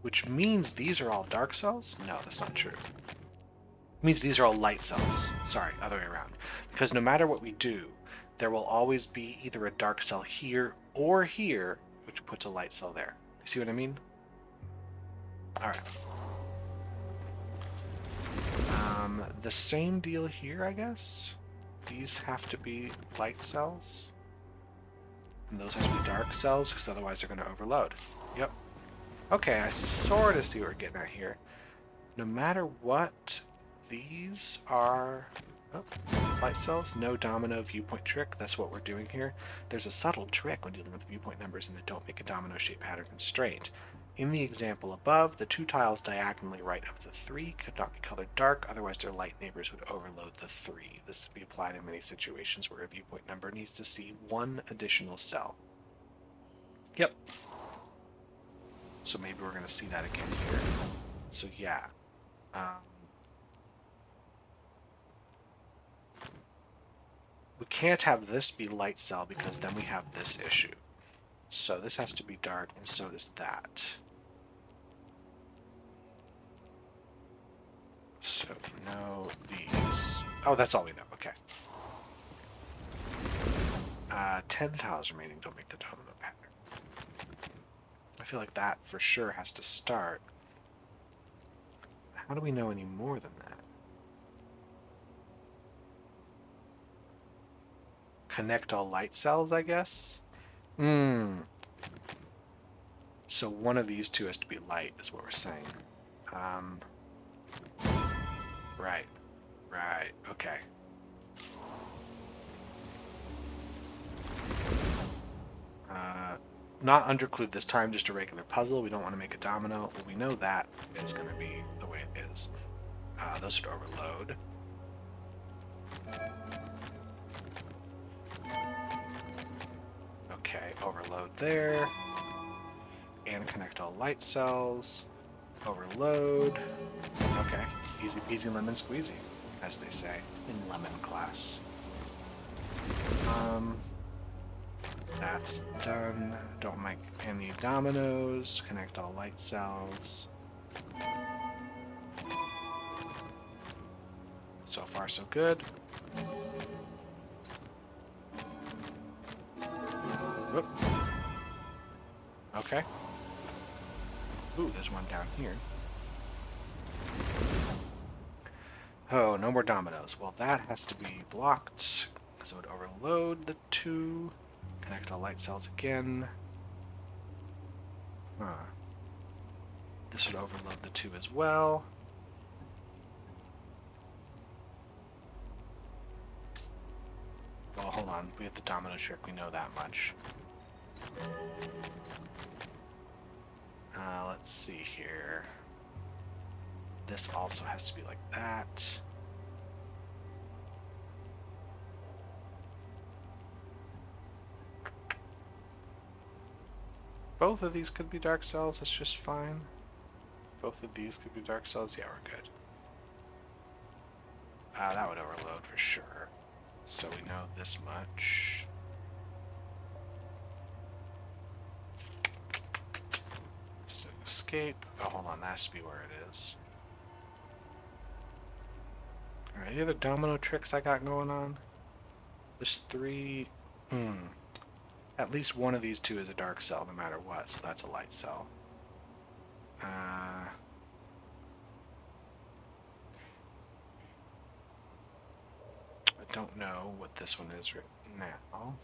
Which means these are all dark cells? No, that's not true. It means these are all light cells. Sorry, other way around. Because no matter what we do, there will always be either a dark cell here or here, which puts a light cell there. You see what I mean? Alright. The same deal here, I guess? These have to be light cells. And those have to be dark cells, because otherwise they're going to overload. Yep. Okay, I sort of see what we're getting at here. No matter what, these are... Oh, light cells, no domino viewpoint trick. That's what we're doing here. There's a subtle trick when dealing with viewpoint numbers and that don't make a domino shape pattern constraint. In the example above, the 2 tiles diagonally right of the 3 could not be colored dark, otherwise their light neighbors would overload the 3. This would be applied in many situations where a viewpoint number needs to see 1 additional cell. Yep. So maybe we're going to see that again here. So yeah. We can't have this be light cell because then we have this issue. So this has to be dark, and so does that. So no these. Oh, that's all we know. Okay. 10 tiles remaining. Don't make the domino pattern. I feel like that for sure has to start. How do we know any more than that? Connect all light cells, I guess? So one of these 2 has to be light, is what we're saying. Right. Right. Okay. Not underclude this time, just a regular puzzle. We don't want to make a domino. Well, we know that is going to be the way it is. Those should overload. Okay, overload there. And connect all light cells. Overload. Okay, easy peasy lemon squeezy, as they say in lemon class. That's done. Don't make any dominoes. Connect all light cells. So far, so good. Whoop. Okay. Ooh, there's one down here. Oh, no more dominoes. Well, that has to be blocked, because it would overload the 2. Connect all light cells again. Huh. This would overload the 2 as well. Well, hold on. We have the domino trick. We know that much. Let's see here. This also has to be like that. Both of these could be dark cells. That's just fine. Both of these could be dark cells. Yeah, we're good. That would overload for sure. So we know this much. Let's escape. Oh, hold on. That has to be where it is. Alright, any other domino tricks I got going on? There's 3. At least one of these 2 is a dark cell no matter what, so that's a light cell. I don't know what this one is right now.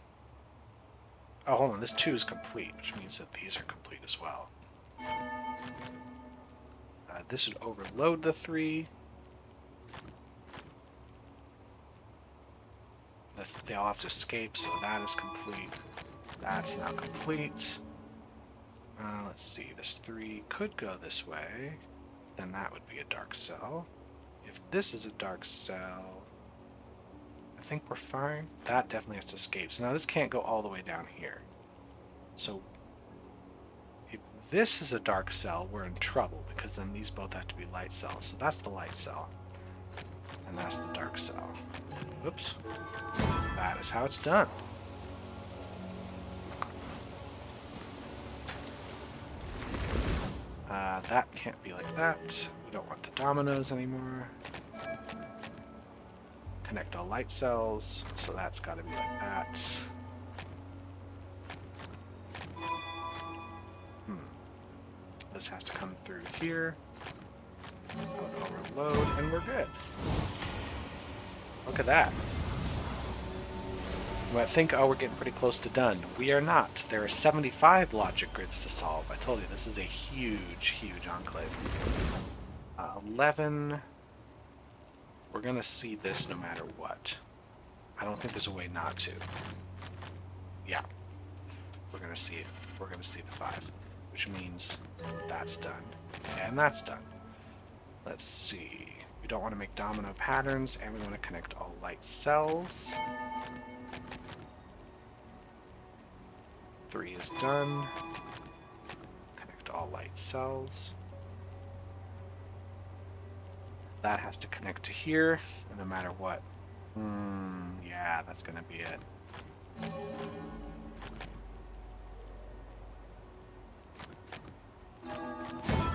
Oh, hold on. This 2 is complete, which means that these are complete as well. This would overload the 3. They all have to escape, so that is complete. That's now complete. Let's see. This 3 could go this way. Then that would be a dark cell. If this is a dark cell, I think we're fine. That definitely has to escape. So now this can't go all the way down here. So if this is a dark cell, we're in trouble, because then these both have to be light cells. So that's the light cell. And that's the dark cell. Oops. That is how it's done. That can't be like that. We don't want the dominoes anymore. Connect all light cells, so that's got to be like that. This has to come through here. Overload, and we're good. Look at that. You might think, oh, we're getting pretty close to done. We are not. There are 75 logic grids to solve. I told you, this is a huge, huge enclave. 11. We're going to see this no matter what. I don't think there's a way not to. Yeah. We're going to see it. We're going to see the 5. Which means that's done. And that's done. Let's see. We don't want to make domino patterns, and we want to connect all light cells. 3 is done. Connect all light cells. That has to connect to here, and no matter what. Yeah, that's going to be it.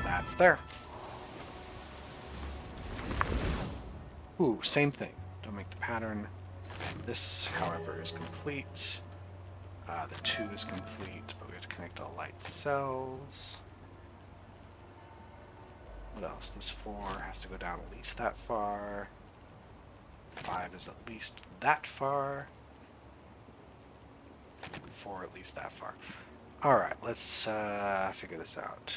That's there. Ooh, same thing. Don't make the pattern. This, however, is complete. The 2 is complete, but we have to connect all light cells. What else? This 4 has to go down at least that far. 5 is at least that far. 4 at least that far. Alright, let's figure this out.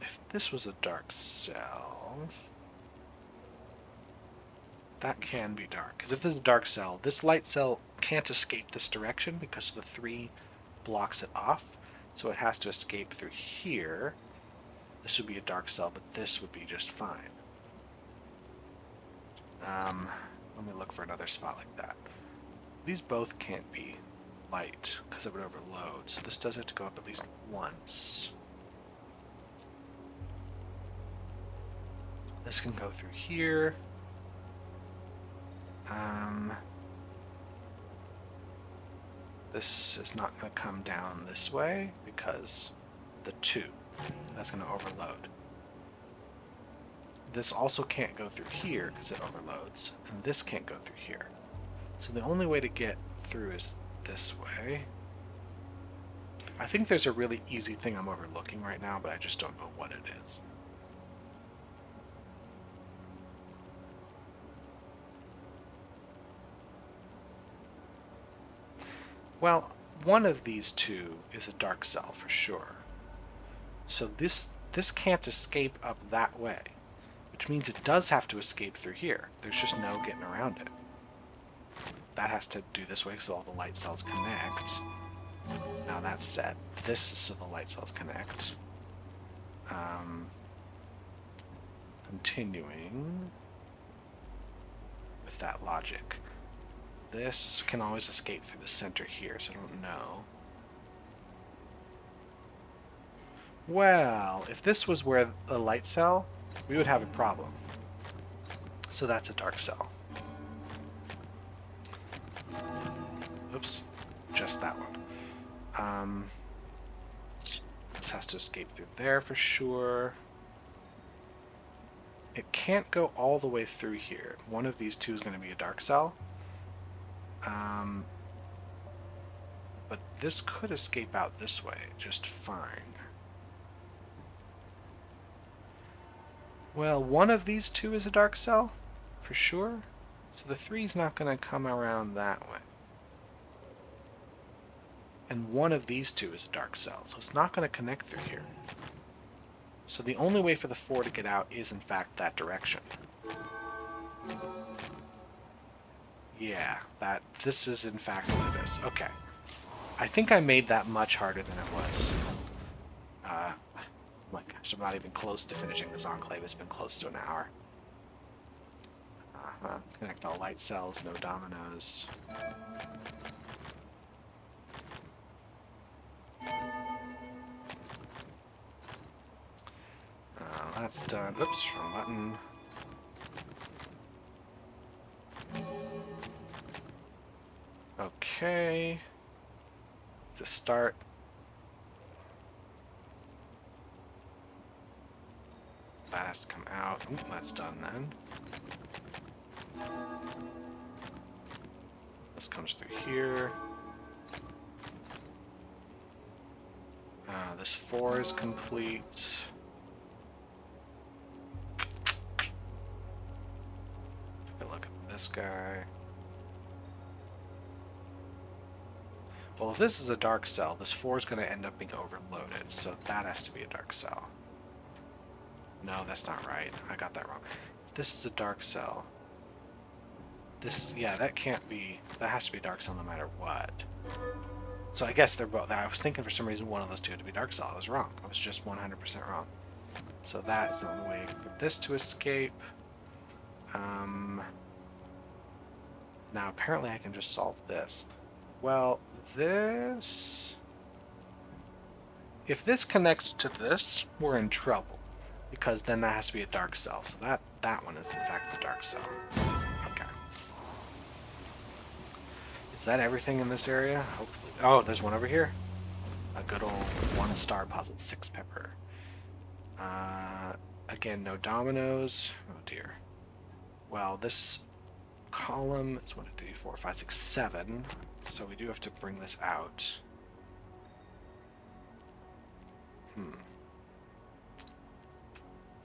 If this was a dark cell, that can be dark. Because if this is a dark cell, this light cell can't escape this direction because the 3 blocks it off. So it has to escape through here. This would be a dark cell, but this would be just fine. Let me look for another spot like that. These both can't be light because it would overload. So this does have to go up at least once. This can go through here. This is not going to come down this way because the 2. That's going to overload. This also can't go through here because it overloads, and this can't go through here. So the only way to get through is this way. I think there's a really easy thing I'm overlooking right now, but I just don't know what it is. Well, one of these two is a dark cell for sure. So this can't escape up that way, which means it does have to escape through here. There's just no getting around it. That has to do this way so all the light cells connect. Now that's set. This is so the light cells connect. Continuing with that logic. This can always escape through the center here, so I don't know. Well, if this was where the light cell, we would have a problem. So that's a dark cell. Oops, just that one. This has to escape through there for sure. It can't go all the way through here. One of these two is going to be a dark cell. But this could escape out this way just fine. Well, one of these two is a dark cell, for sure. So the 3 is not going to come around that way. And one of these two is a dark cell, so it's not going to connect through here. So the only way for the 4 to get out is, in fact, that direction. Yeah, this is, in fact, what it is. Okay. I think I made that much harder than it was. Oh my gosh, I'm not even close to finishing this enclave. It's been close to an hour. Connect all light cells, no dominoes. That's done. Oops, wrong button. Okay. To start. That has to come out. Ooh, that's done then. This comes through here. This 4 is complete. Look at this guy. Well, if this is a dark cell, this 4 is going to end up being overloaded, so that has to be a dark cell. No, that's not right. I got that wrong. If this is a dark cell, this, yeah, that can't be, that has to be a dark cell no matter what. So I guess they're both, I was thinking for some reason one of those two had to be dark cell. I was wrong. I was just 100% wrong. So that is the only way for this to escape. Now apparently I can just solve this. Well, this... If this connects to this, we're in trouble. Because then that has to be a dark cell. So that one is in fact the dark cell. Okay. Is that everything in this area? Hopefully. Oh, there's one over here. A good old 1-star puzzle, 6 pepper. Again, no dominoes. Oh dear. Well, this column is 1, 2, 3, 4, 5, 6, 7. So we do have to bring this out.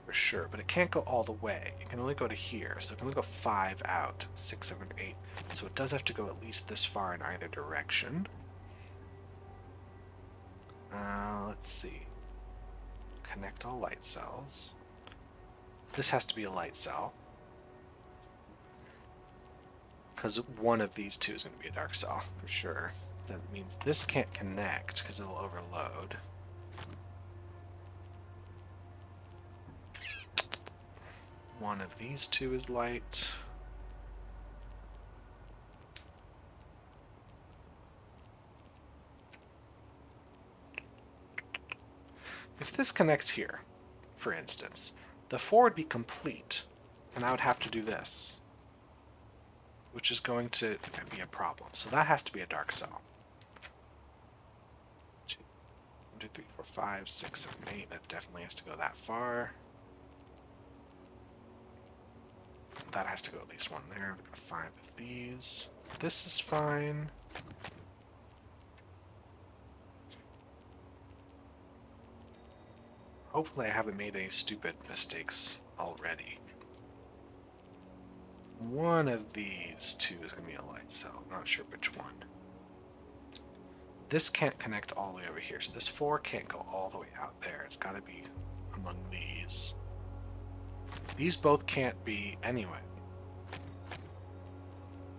For sure, but it can't go all the way. It can only go to here, so it can only go 5 out. 6, 7, 8. So it does have to go at least this far in either direction. Let's see. Connect all light cells. This has to be a light cell. Because one of these two is going to be a dark cell, for sure. That means this can't connect, because it'll overload. One of these two is light. If this connects here, for instance, the 4 would be complete, and I would have to do this, which is going to be a problem. So that has to be a dark cell. 1, 2, 3, 4, 5, 6, 7, 8. That definitely has to go that far. That has to go at least one there. I've got 5 of these. This is fine. Hopefully I haven't made any stupid mistakes already. One of these two is going to be a light cell. I'm not sure which one. This can't connect all the way over here, so this 4 can't go all the way out there. It's got to be among these. These both can't be anyway.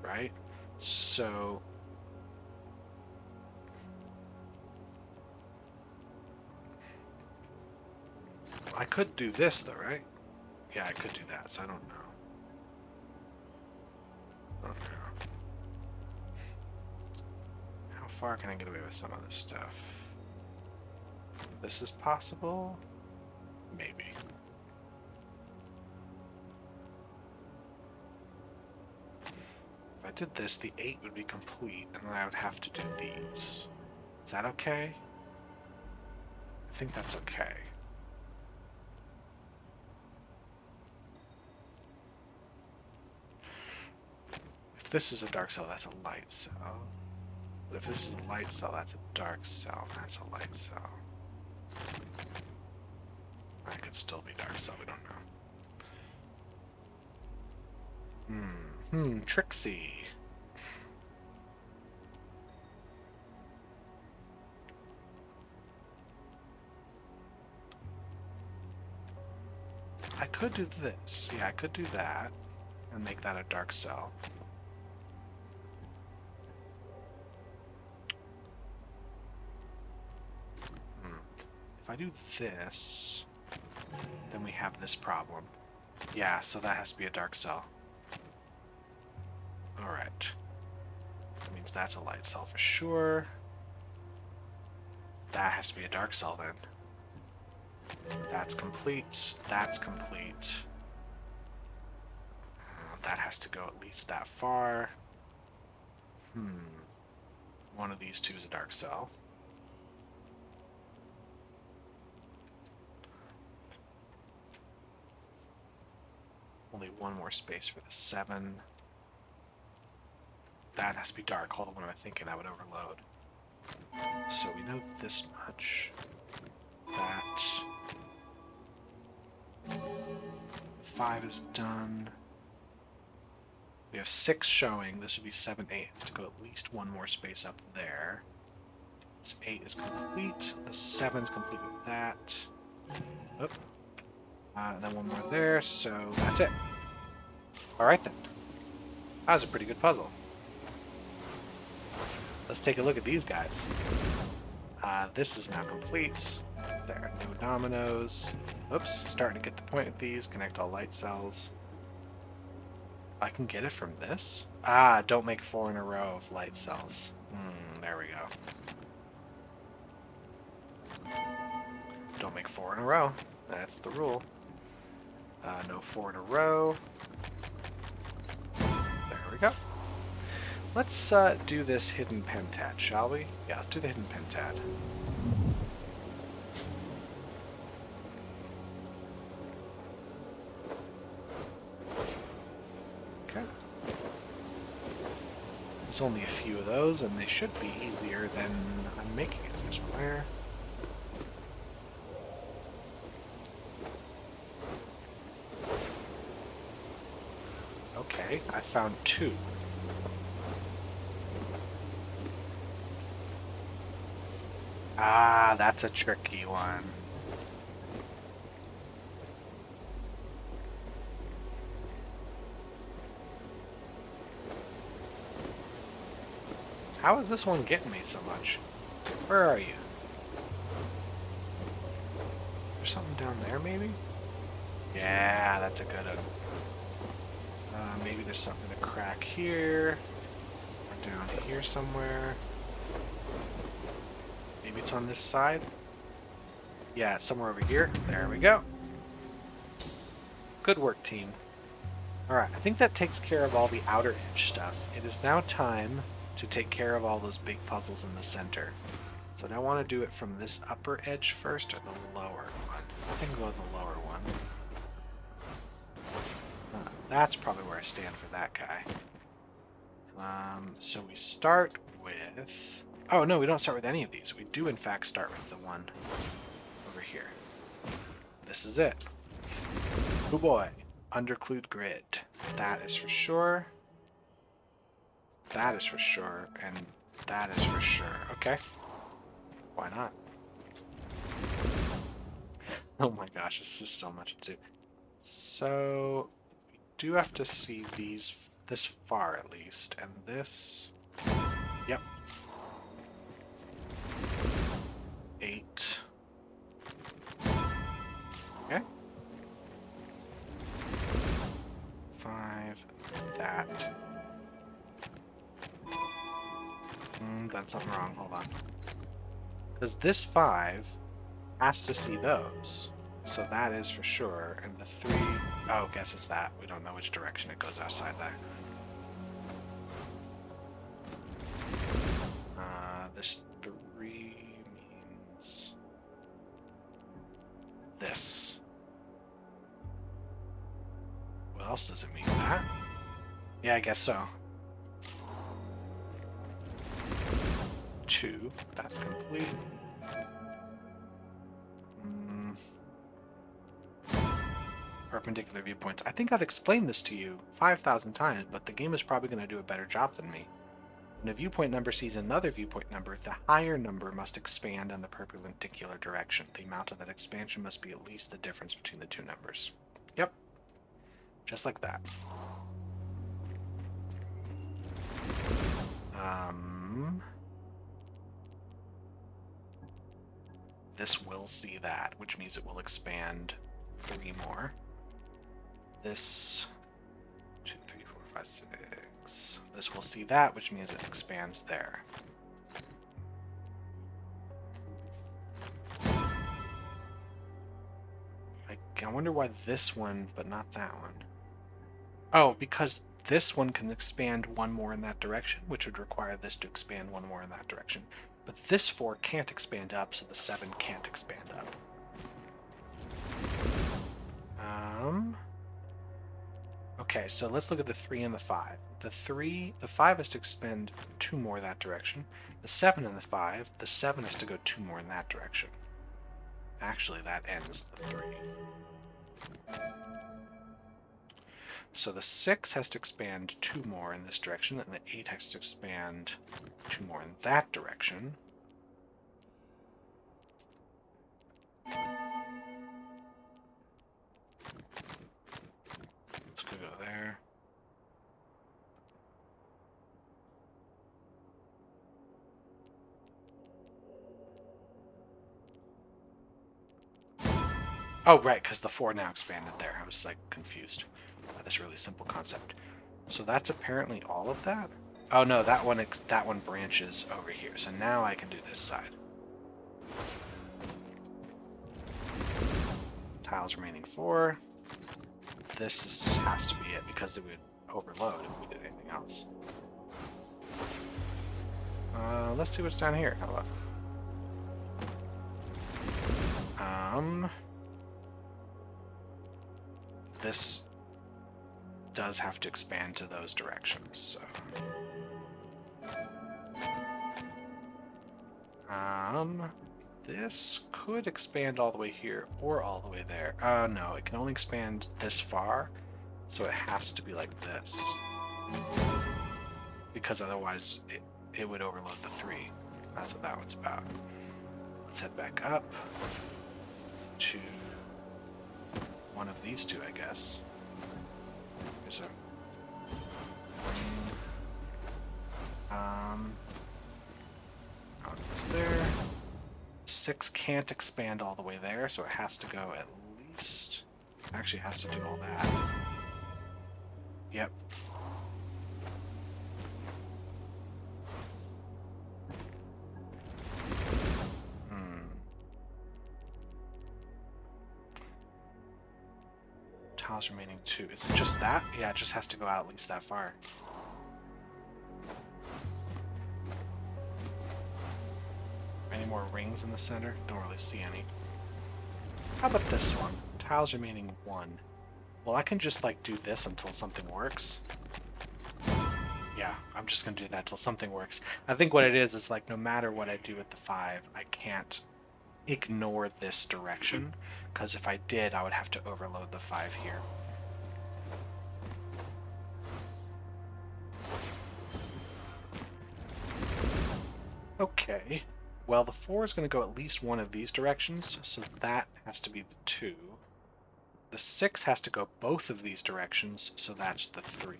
Right? So... I could do this though, right? Yeah, I could do that, so I don't know. How far can I get away with some of this stuff? This is possible? Maybe. If I did this, the 8 would be complete, and then I would have to do these. Is that okay? I think that's okay. If this is a dark cell, that's a light cell. But if this is a light cell, that's a dark cell. That's a light cell. That could still be dark cell, we don't know. Trixie. I could do this. Yeah, I could do that and make that a dark cell. If I do this, then we have this problem. Yeah, so that has to be a dark cell. Alright. That means that's a light cell for sure. That has to be a dark cell then. That's complete. That's complete. That has to go at least that far. One of these two is a dark cell. Only one more space for the 7. That has to be dark. Hold on, what am I thinking? I would overload. So we know this much. That. 5 is done. We have 6 showing. This would be 7, 8. Has to go at least one more space up there. This 8 is complete. The 7 is complete with that. Oh. And then one more there, so that's it. Alright then. That was a pretty good puzzle. Let's take a look at these guys. This is now complete. There are no dominoes. Oops, starting to get the point with these. Connect all light cells. I can get it from this? Ah, don't make 4 in a row of light cells. There we go. Don't make 4 in a row. That's the rule. No 4 in a row. There we go. Let's do this hidden pentad, shall we? Yeah, let's do the hidden pentad. Okay. There's only a few of those, and they should be easier than I'm making it. There's one there. Okay, I found 2. Ah, that's a tricky one. How is this one getting me so much? Where are you? There's something down there, maybe? Yeah, that's a good one. Maybe there's something to crack here. Or down here somewhere. Maybe it's on this side? Yeah, it's somewhere over here. There we go. Good work, team. Alright, I think that takes care of all the outer edge stuff. It is now time to take care of all those big puzzles in the center. So do I want to do it from this upper edge first or the lower one? I think go with the lower one. That's probably where I stand for that guy. So we start with... Oh, no, we don't start with any of these. We do, in fact, start with the one over here. This is it. Oh boy. Underclude grid. That is for sure. That is for sure. And that is for sure. Okay. Why not? Oh my gosh, this is so much to do. So, we do have to see these, this far at least, and this... Yep. 8. Okay. 5, that. Done something wrong, hold on. Because this 5 has to see those. So that is for sure. And the 3... Oh, guess it's that. We don't know which direction it goes outside that. This 3 means... this. What else does it mean? That? Yeah, I guess so. 2. That's complete. Perpendicular viewpoints. I think I've explained this to you 5,000 times, but the game is probably going to do a better job than me. When a viewpoint number sees another viewpoint number, the higher number must expand in the perpendicular direction. The amount of that expansion must be at least the difference between the two numbers. Yep. Just like that. This will see that, which means it will expand 3 more. This 2, 3, 4, 5, 6. This will see that, which means it expands there. I wonder why this one, but not that one. Oh, because this one can expand 1 more in that direction, which would require this to expand 1 more in that direction. But this 4 can't expand up, so the 7 can't expand up. Okay, so let's look at the 3 and the 5. The 5 is to expand 2 more that direction. The 7 and the 5, the 7 is to go 2 more in that direction. Actually, that ends the 3. So the 6 has to expand 2 more in this direction, and the 8 has to expand 2 more in that direction. Let's go there. Oh, right, because the 4 now expanded there. I was, like, confused by this really simple concept. So that's apparently all of that? Oh, no, that one branches over here. So now I can do this side. Tiles remaining 4. This has to be it, because it would overload if we did anything else. Let's see what's down here. How about... This does have to expand to those directions, so... This could expand all the way here, or all the way there. No, it can only expand this far, so it has to be like this. Because otherwise, it would overload the 3. That's what that one's about. Let's head back up to one of these 2, I guess. There's a... Oh, it goes there. 6 can't expand all the way there, so it has to go at least... Actually, it has to do all that. Yep. Tiles remaining 2. Is it just that? Yeah, it just has to go out at least that far. Any more rings in the center? Don't really see any. How about this one? Tiles remaining 1. Well, I can just, like, do this until something works. Yeah, I'm just going to do that till something works. I think what it is, like, no matter what I do with the 5, I can't ignore this direction, because if I did, I would have to overload the 5 here. Okay. Well, the 4 is going to go at least one of these directions, so that has to be the 2. The 6 has to go both of these directions, so that's the 3.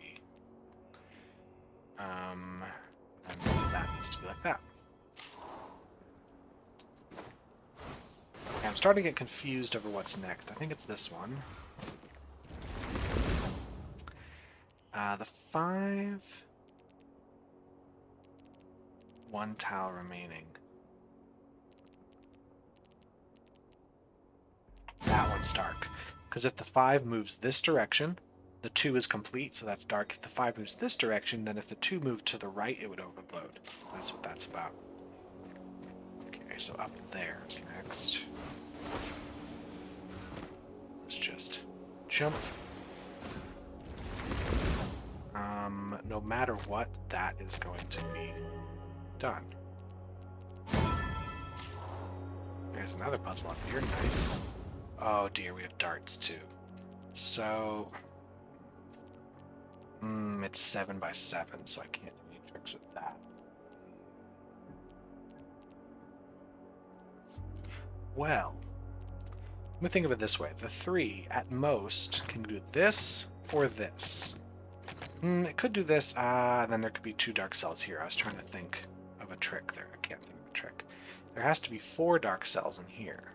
And that needs to be like that. Okay, I'm starting to get confused over what's next. I think it's this one. The 5... 1 tile remaining. That one's dark. Because if the 5 moves this direction, the 2 is complete, so that's dark. If the 5 moves this direction, then if the 2 moved to the right, it would overload. That's what that's about. Okay, so up there is next. Let's just jump. No matter what, that is going to be done. There's another puzzle up here. Nice. Oh dear, we have darts too. So... it's 7 by 7, so I can't do any tricks with that. Well, let me think of it this way. The 3, at most, can do this or this. It could do this, then there could be 2 dark cells here. I was trying to think of a trick there. I can't think of a trick. There has to be 4 dark cells in here.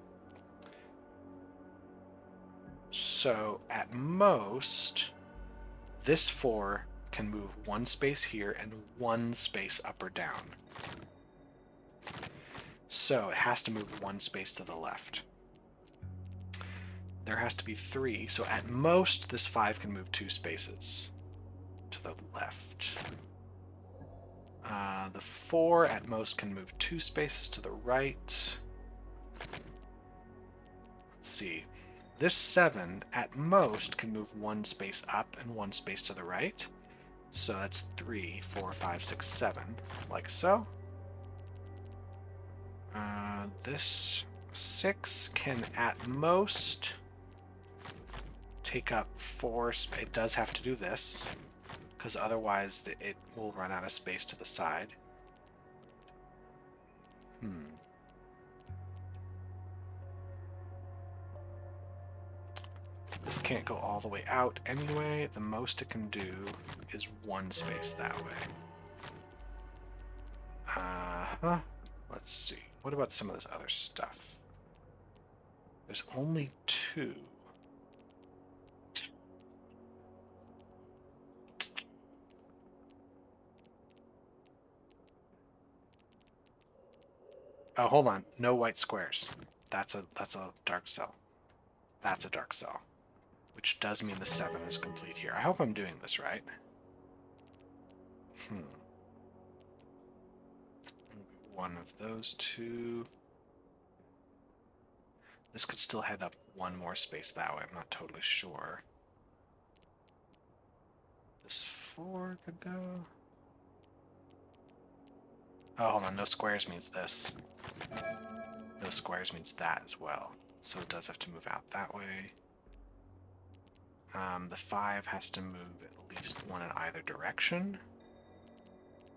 So, at most, this 4 can move 1 space here and 1 space up or down. So, it has to move 1 space to the left. There has to be 3, so at most, this 5 can move 2 spaces to the left. The 4 at most can move 2 spaces to the right. Let's see. This 7 at most can move 1 space up and 1 space to the right. So that's 3, 4, 5, 6, 7, like so. This 6 can at most take up 4. It does have to do this, because otherwise it will run out of space to the side. This can't go all the way out anyway. The most it can do is 1 space that way. Let's see. What about some of this other stuff? There's only 2. Oh, hold on. No white squares. That's a dark cell. That's a dark cell. Which does mean the 7 is complete here. I hope I'm doing this right. One of those 2. This could still head up 1 more space that way. I'm not totally sure. This 4 could go... Oh, hold on. No squares means this. No squares means that as well. So it does have to move out that way. The 5 has to move at least 1 in either direction.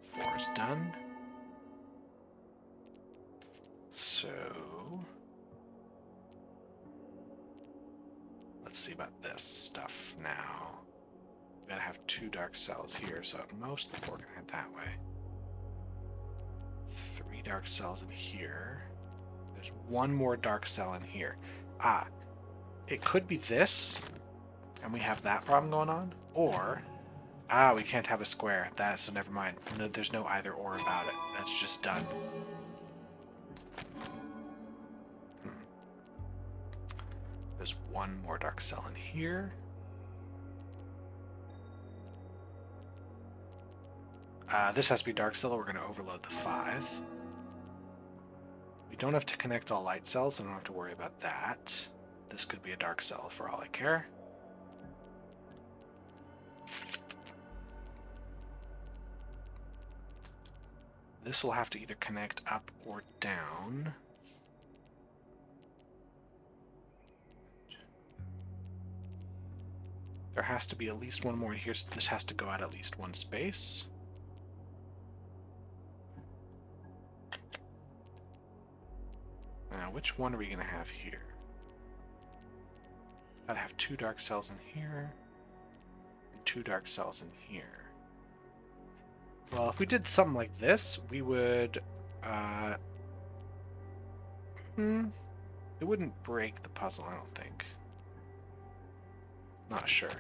4 is done. So... let's see about this stuff now. We gotta have 2 dark cells here, so at most the 4 can head that way. 3 dark cells in here. There's 1 more dark cell in here. It could be this, and we have that problem going on, or we can't have a square. So never mind. No, there's no either or about it. That's just done. There's 1 more dark cell in here. This has to be dark cell, or we're going to overload the 5. We don't have to connect all light cells, so I don't have to worry about that. This could be a dark cell for all I care. This will have to either connect up or down. There has to be at least one more here. So this has to go out at least one space. Now, which one are we going to have here? Gotta have 2 dark cells in here, and 2 dark cells in here. Well, if we did something like this, we would... it wouldn't break the puzzle, I don't think. Not sure.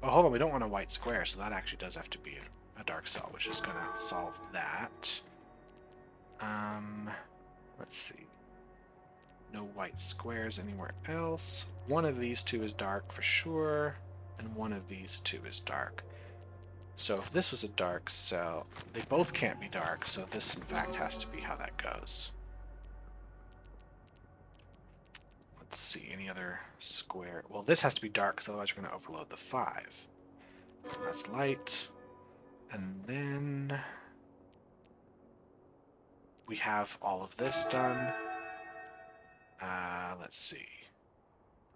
Oh, hold on, we don't want a white square, so that actually does have to be a dark cell, which is going to solve that. Let's see. No white squares anywhere else. One of these 2 is dark for sure, and one of these 2 is dark. So if this was a dark cell, they both can't be dark, so this in fact has to be how that goes. Let's see, any other square? Well, this has to be dark, because otherwise we're going to overload the 5. That's light. And then we have all of this done. Let's see.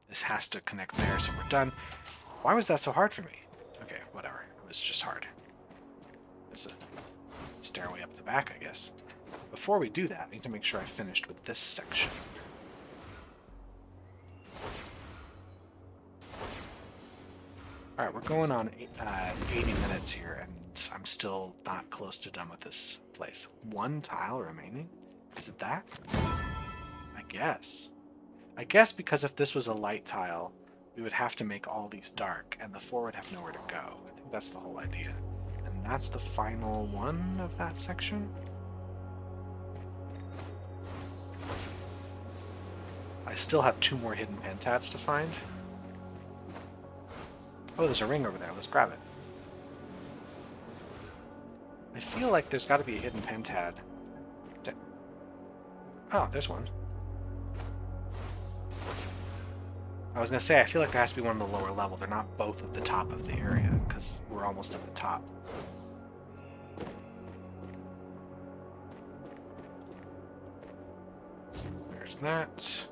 This has to connect there, so we're done. Why was that so hard for me? Okay, whatever. It was just hard. There's a stairway up the back, I guess. Before we do that, I need to make sure I finished with this section. Alright, we're going on 80 minutes here, and I'm still not close to done with this place. 1 tile remaining? Is it that? I guess. I guess because if this was a light tile, we would have to make all these dark, and the 4 would have nowhere to go. I think that's the whole idea. And that's the final one of that section? I still have 2 more hidden pentats to find. Oh, there's a ring over there. Let's grab it. I feel like there's got to be a hidden pentat. Oh, there's one. I was going to say, I feel like there has to be one on the lower level. They're not both at the top of the area, because we're almost at the top. There's that.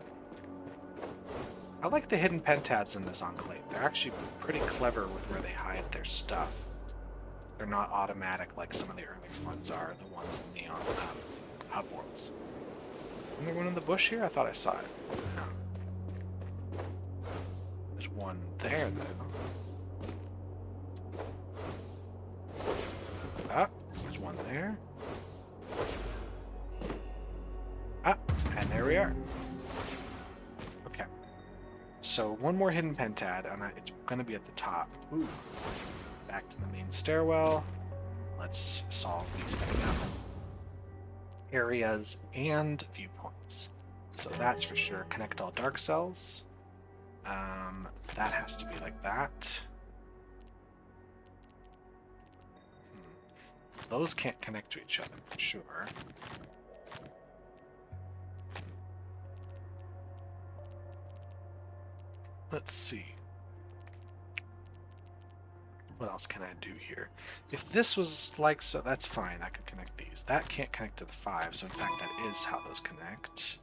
I like the hidden pentats in this enclave. They're actually pretty clever with where they hide their stuff. They're not automatic like some of the earlier ones are, the ones in the hub worlds. Isn't there one in the bush here? I thought I saw it. No. There's one there, though. Ah, there's one there. Ah, and there we are. Okay. So one more hidden pentat, and it's going to be at the top. Ooh. Back to the main stairwell. Let's solve these areas and viewpoints. So that's for sure. Connect all dark cells. That has to be like that. Those can't connect to each other, for sure. Let's see. What else can I do here? If this was like so, that's fine. I could connect these. That can't connect to the 5, so in fact that is how those connect.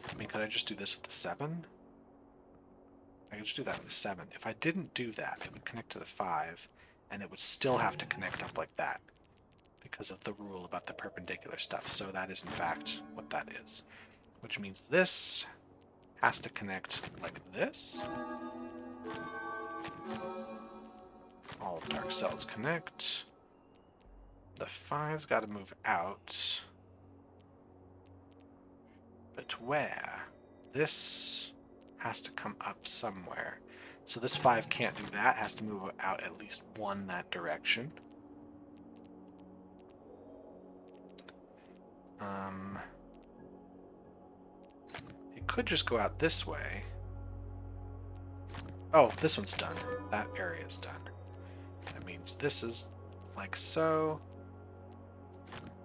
I mean, could I just do this with the 7? I could just do that with the 7. If I didn't do that, it would connect to the 5, and it would still have to connect up like that because of the rule about the perpendicular stuff. So that is, in fact, what that is. Which means this has to connect like this. All dark cells connect. The 5's got to move out. But where? This has to come up somewhere. So this 5 can't do that. It has to move out at least one that direction. It could just go out this way. Oh, this one's done. That area is done. That means this is like so.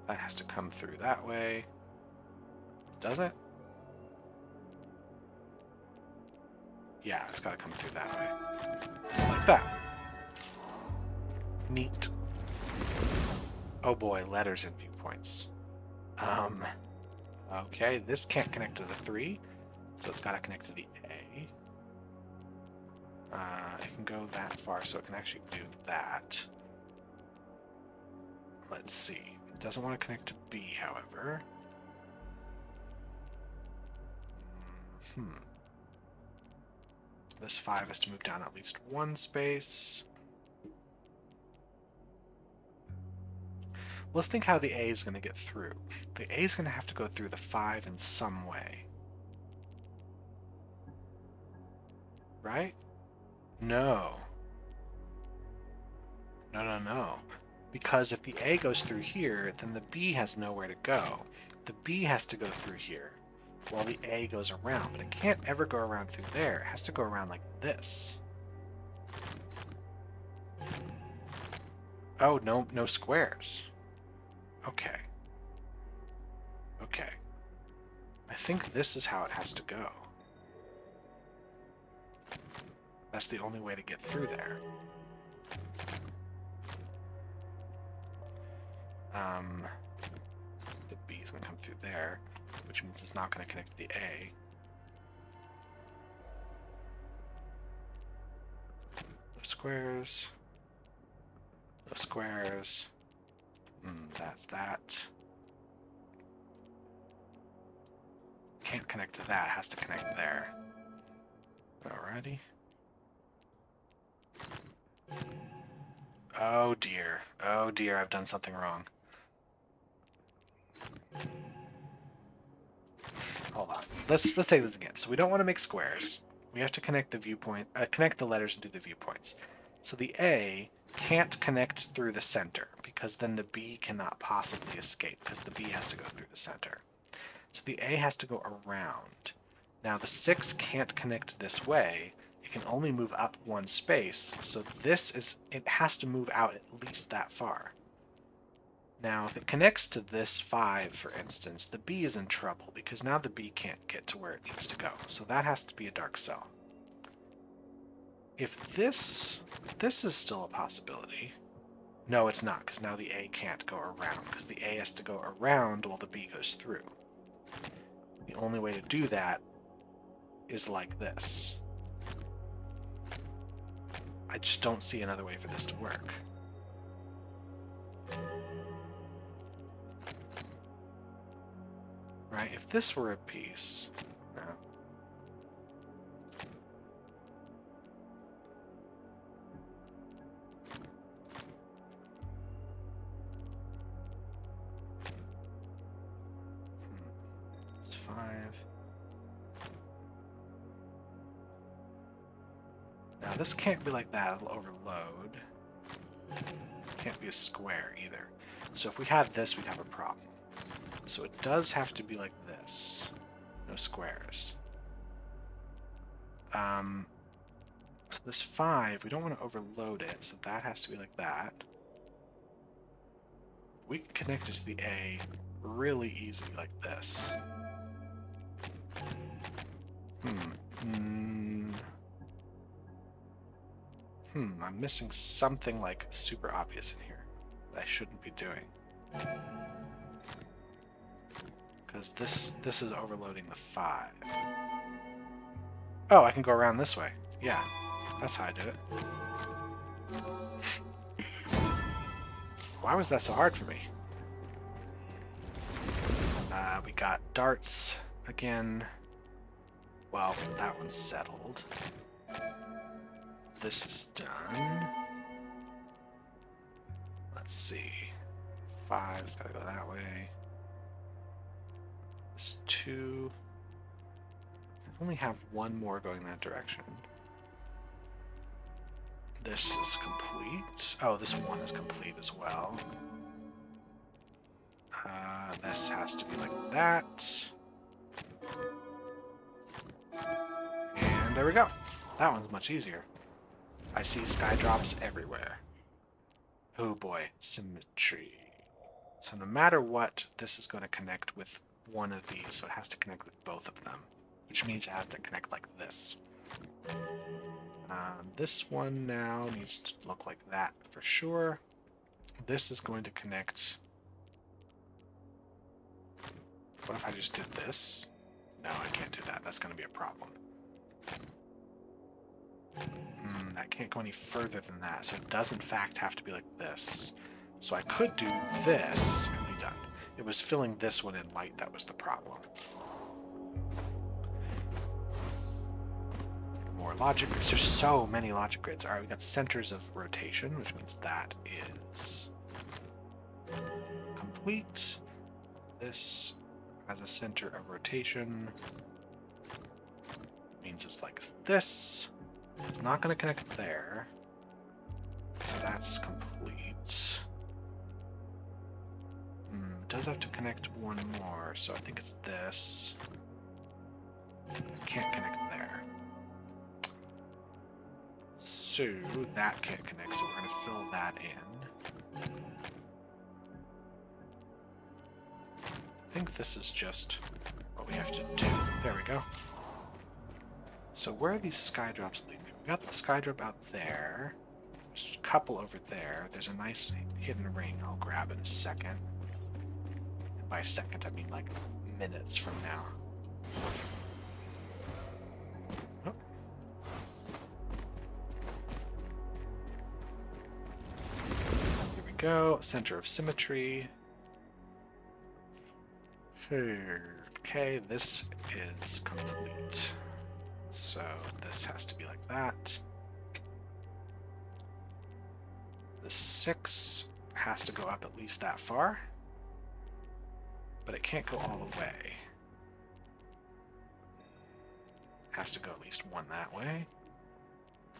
That has to come through that way. Does it? Yeah, it's got to come through that way. Like that. Neat. Oh boy, letters and viewpoints. Okay, this can't connect to the 3, so it's got to connect to the A. It can go that far, so it can actually do that. Let's see. It doesn't want to connect to B, however. This 5 has to move down at least 1 space. Let's think how the A is going to get through. The A is going to have to go through the 5 in some way. Right? No. No. Because if the A goes through here, then the B has nowhere to go. The B has to go through here, while the A goes around. But it can't ever go around through there. It has to go around like this. Oh, no squares. Okay. I think this is how it has to go. That's the only way to get through there. The B is going to come through there, which means it's not going to connect to the A. No squares. No squares. That's that. Can't connect to that, has to connect there. Alrighty. Oh dear, I've done something wrong. Hold on. Let's say this again. So we don't want to make squares. We have to connect the viewpoint, connect the letters and do the viewpoints. So the A can't connect through the center, because then the B cannot possibly escape, because the B has to go through the center. So the A has to go around. Now the 6 can't connect this way. It can only move up 1 space, so it has to move out at least that far. Now if it connects to this 5, for instance, the B is in trouble, because now the B can't get to where it needs to go. So that has to be a dark cell. If this is still a possibility. No, it's not, because now the A can't go around, because the A has to go around while the B goes through. The only way to do that is like this. I just don't see another way for this to work. Right, if this were a piece... No. It's 5. Now this can't be like that, it'll overload. Can't be a square either. So if we had this, we'd have a problem. So it does have to be like this. No squares. So this 5, we don't want to overload it, so that has to be like that. We can connect it to the A really easy like this. I'm missing something like super obvious in here that I shouldn't be doing. Because this is overloading the 5. Oh, I can go around this way. Yeah, that's how I did it. Why was that so hard for me? We got darts again. Well, that one's settled. This is done. Let's see. 5's gotta go that way. This 2. I only have 1 more going that direction. This is complete. Oh, this 1 is complete as well. This has to be like that. And there we go. That one's much easier. I see sky drops everywhere. Oh boy, symmetry. So no matter what, this is going to connect with one of these, so it has to connect with both of them, which means it has to connect like this. This one now needs to look like that for sure. This is going to connect. What if I just did this? No, I can't do that. That's going to be a problem. That can't go any further than that, so it does in fact have to be like this. So I could do this and be done. It was filling this one in light that was the problem. More logic grids. There's so many logic grids. Alright, we got centers of rotation, which means that is complete. This has a center of rotation. Means it's like this. It's not going to connect there. So that's complete. It does have to connect one more, so I think it's this. Can't connect there. So that can't connect, so we're going to fill that in. I think this is just what we have to do. There we go. So where are these sky drops leading? We got the sky drop out there. There's a couple over there. There's a nice hidden ring I'll grab in a second. And by second, I mean like minutes from now. Oh. Here we go. Center of symmetry. Okay, this is complete. So this has to be like that. The 6 has to go up at least that far, but it can't go all the way. Has to go at least one that way.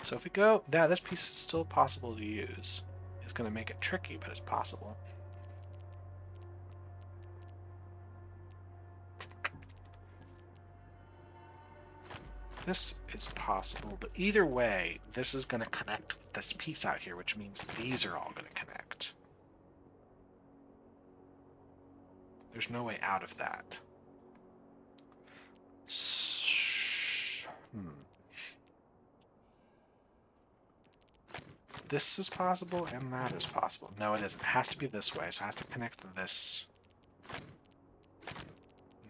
So if we go, this piece is still possible to use. It's going to make it tricky, but it's possible. This is possible, but either way, this is going to connect with this piece out here, which means these are all going to connect. There's no way out of that. This is possible, and that is possible. No, it isn't. It has to be this way, so it has to connect to this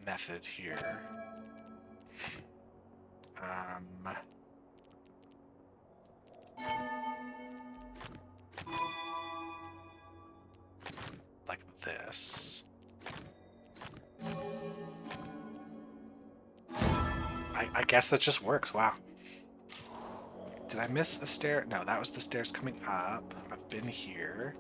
method here. Like this. I guess that just works. Wow. Did I miss a stair? No, that was the stairs coming up. I've been here.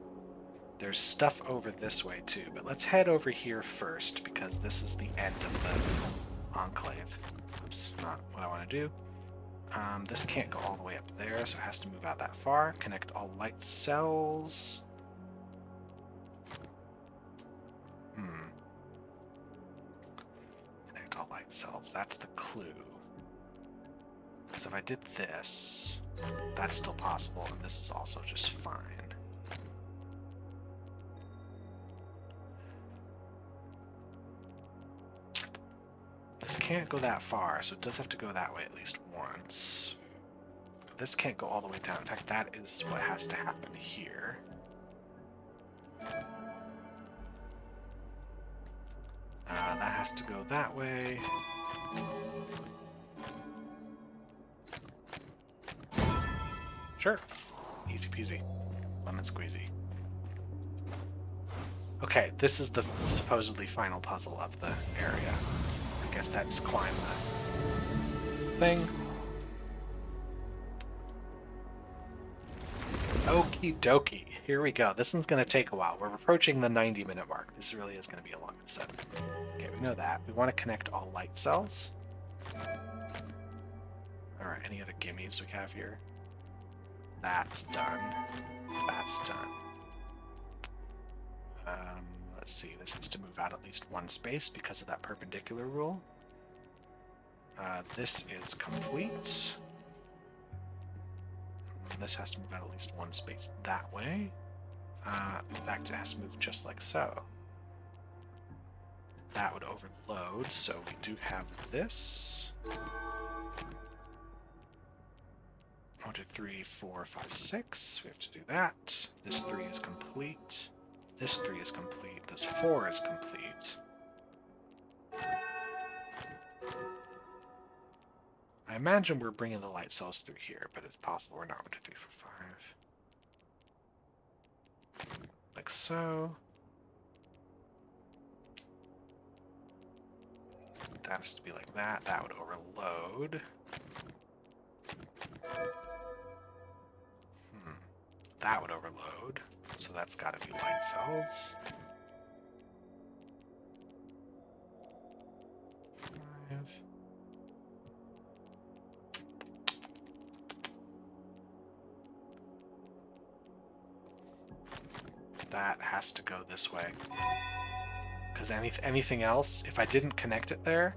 There's stuff over this way too, but let's head over here first because this is the end of the enclave. Oops, not what I want to do. This can't go all the way up there, so it has to move out that far. Connect all light cells. Connect all light cells. That's the clue. So if I did this, that's still possible, and this is also just fine. This can't go that far, so it does have to go that way at least once. This can't go all the way down. In fact, that is what has to happen here. That has to go that way. Sure. Easy peasy. Lemon squeezy. Okay, this is the supposedly final puzzle of the area. I guess that's climb the thing. Okie dokie. Here we go. This one's going to take a while. We're approaching the 90-minute mark. This really is going to be a long episode. Okay, we know that. We want to connect all light cells. Alright, any other gimmies we have here? That's done. That's done. Let's see. This has to move out at least one space because of that perpendicular rule. This is complete. This has to move out at least one space that way. In fact, it has to move just like so. That would overload, so we do have this. 1, 2, 3, 4, 5, 6. We have to do that. This 3 is complete. This 3 is complete. This 4 is complete. I imagine we're bringing the light cells through here, but it's possible we're not. 1, 2, 3, 4, 5. Like so. That has to be like that. That would overload. That would overload. So that's got to be light cells. 5. That has to go this way. Because anything else, if I didn't connect it there,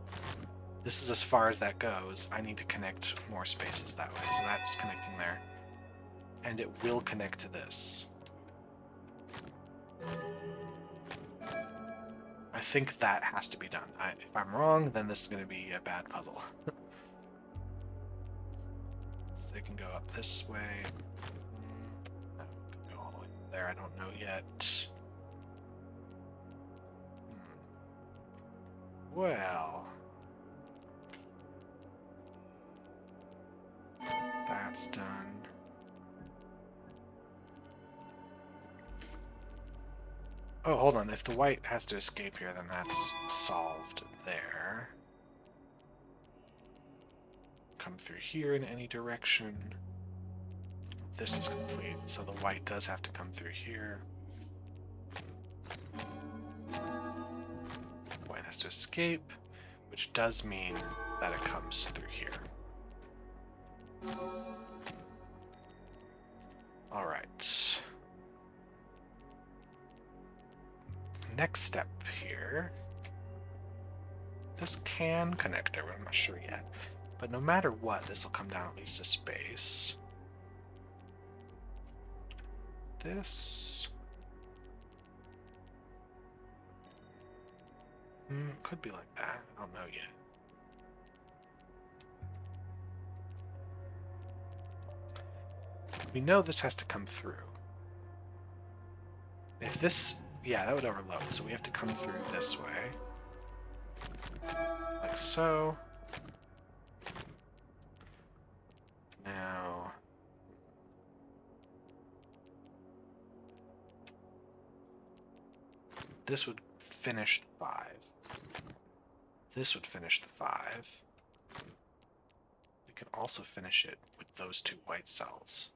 this is as far as that goes. I need to connect more spaces that way. So that's connecting there. And it will connect to this. I think that has to be done. If I'm wrong, then this is going to be a bad puzzle. So it can go up this way. No, it can go all the way there. I don't know yet. Well, that's done. Oh, hold on. If the white has to escape here, then that's solved there. Come through here in any direction. This is complete, so the white does have to come through here. White has to escape, which does mean that it comes through here. Alright. Next step here. This can connect there, I'm not sure yet. But no matter what, this will come down at least a space. This. Could be like that. I don't know yet. We know this has to come through. If this... Yeah, that would overload, so we have to come through this way. Like so. Now... This would finish the 5. This would finish the 5. We can also finish it with those 2 white cells.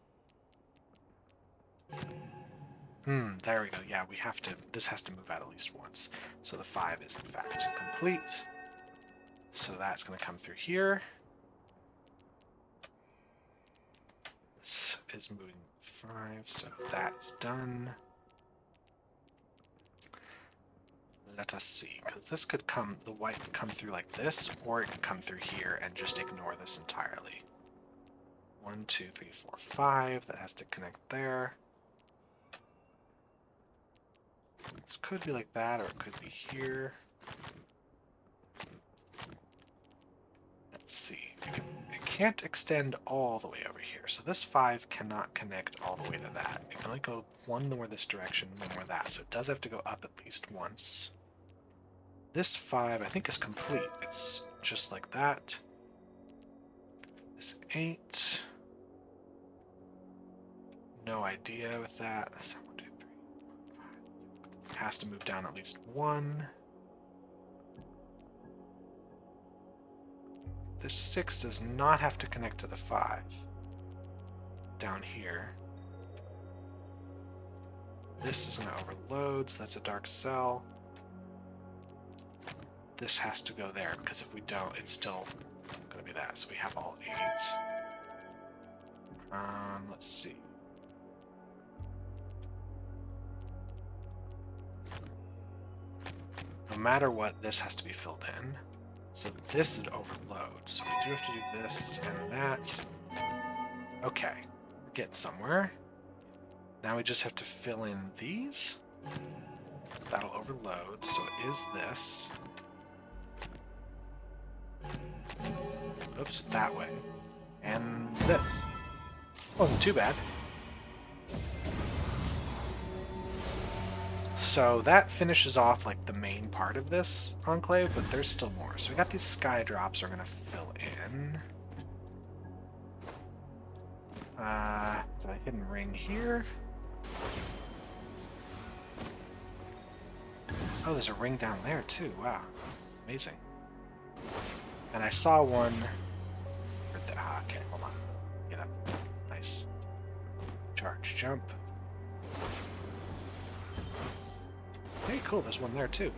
There we go. Yeah, we have to... This has to move out at least once. So the 5 is, in fact, complete. So that's going to come through here. This is moving 5, so that's done. Let us see, because this could come... The white could come through like this, or it could come through here and just ignore this entirely. 1, 2, 3, 4, 5. That has to connect there. This could be like that, or it could be here. Let's see. It can't extend all the way over here, so this 5 cannot connect all the way to that. It can only go one more this direction, one more that, so it does have to go up at least once. This 5, I think, is complete. It's just like that. This 8. No idea with that. That's 1, 2, 3, 4, 5. Has to move down at least 1. This 6 does not have to connect to the 5. Down here. This is going to overload, so that's a dark cell. This has to go there, because if we don't, it's still going to be that. So we have all 8. Let's see. No matter what, this has to be filled in. So this would overload. So we do have to do this and that. Okay, we're getting somewhere. Now we just have to fill in these. That'll overload, so it is this. Oops, that way. And this. Wasn't too bad. So that finishes off like the main part of this enclave, but there's still more. So we got these sky drops we're gonna fill in. Is that a hidden ring here? Oh, there's a ring down there too. Wow, amazing. And I saw one. Okay, hold on. Get up. Nice. Charge jump. Hey, cool. There's one there too.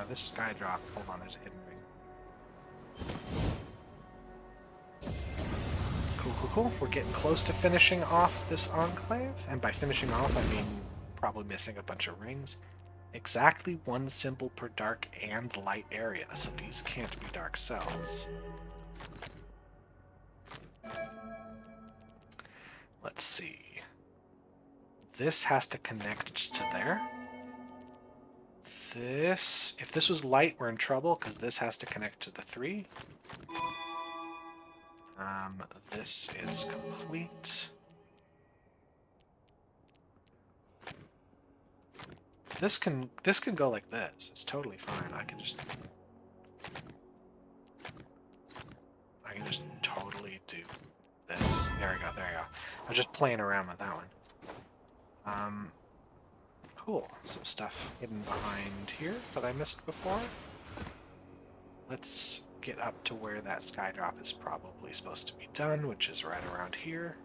This sky drop. Hold on. There's a hidden ring. Cool, cool, cool. We're getting close to finishing off this enclave. And by finishing off, I mean probably missing a bunch of rings. Exactly one symbol per dark and light area, so these can't be dark cells. Let's see. This has to connect to there. This, if this was light, we're in trouble because this has to connect to the 3. This is complete. This can go like this. It's totally fine. I can just totally do this. There we go. There you go. I was just playing around with that one. Cool. Some stuff hidden behind here that I missed before. Let's get up to where that sky drop is probably supposed to be done, which is right around here.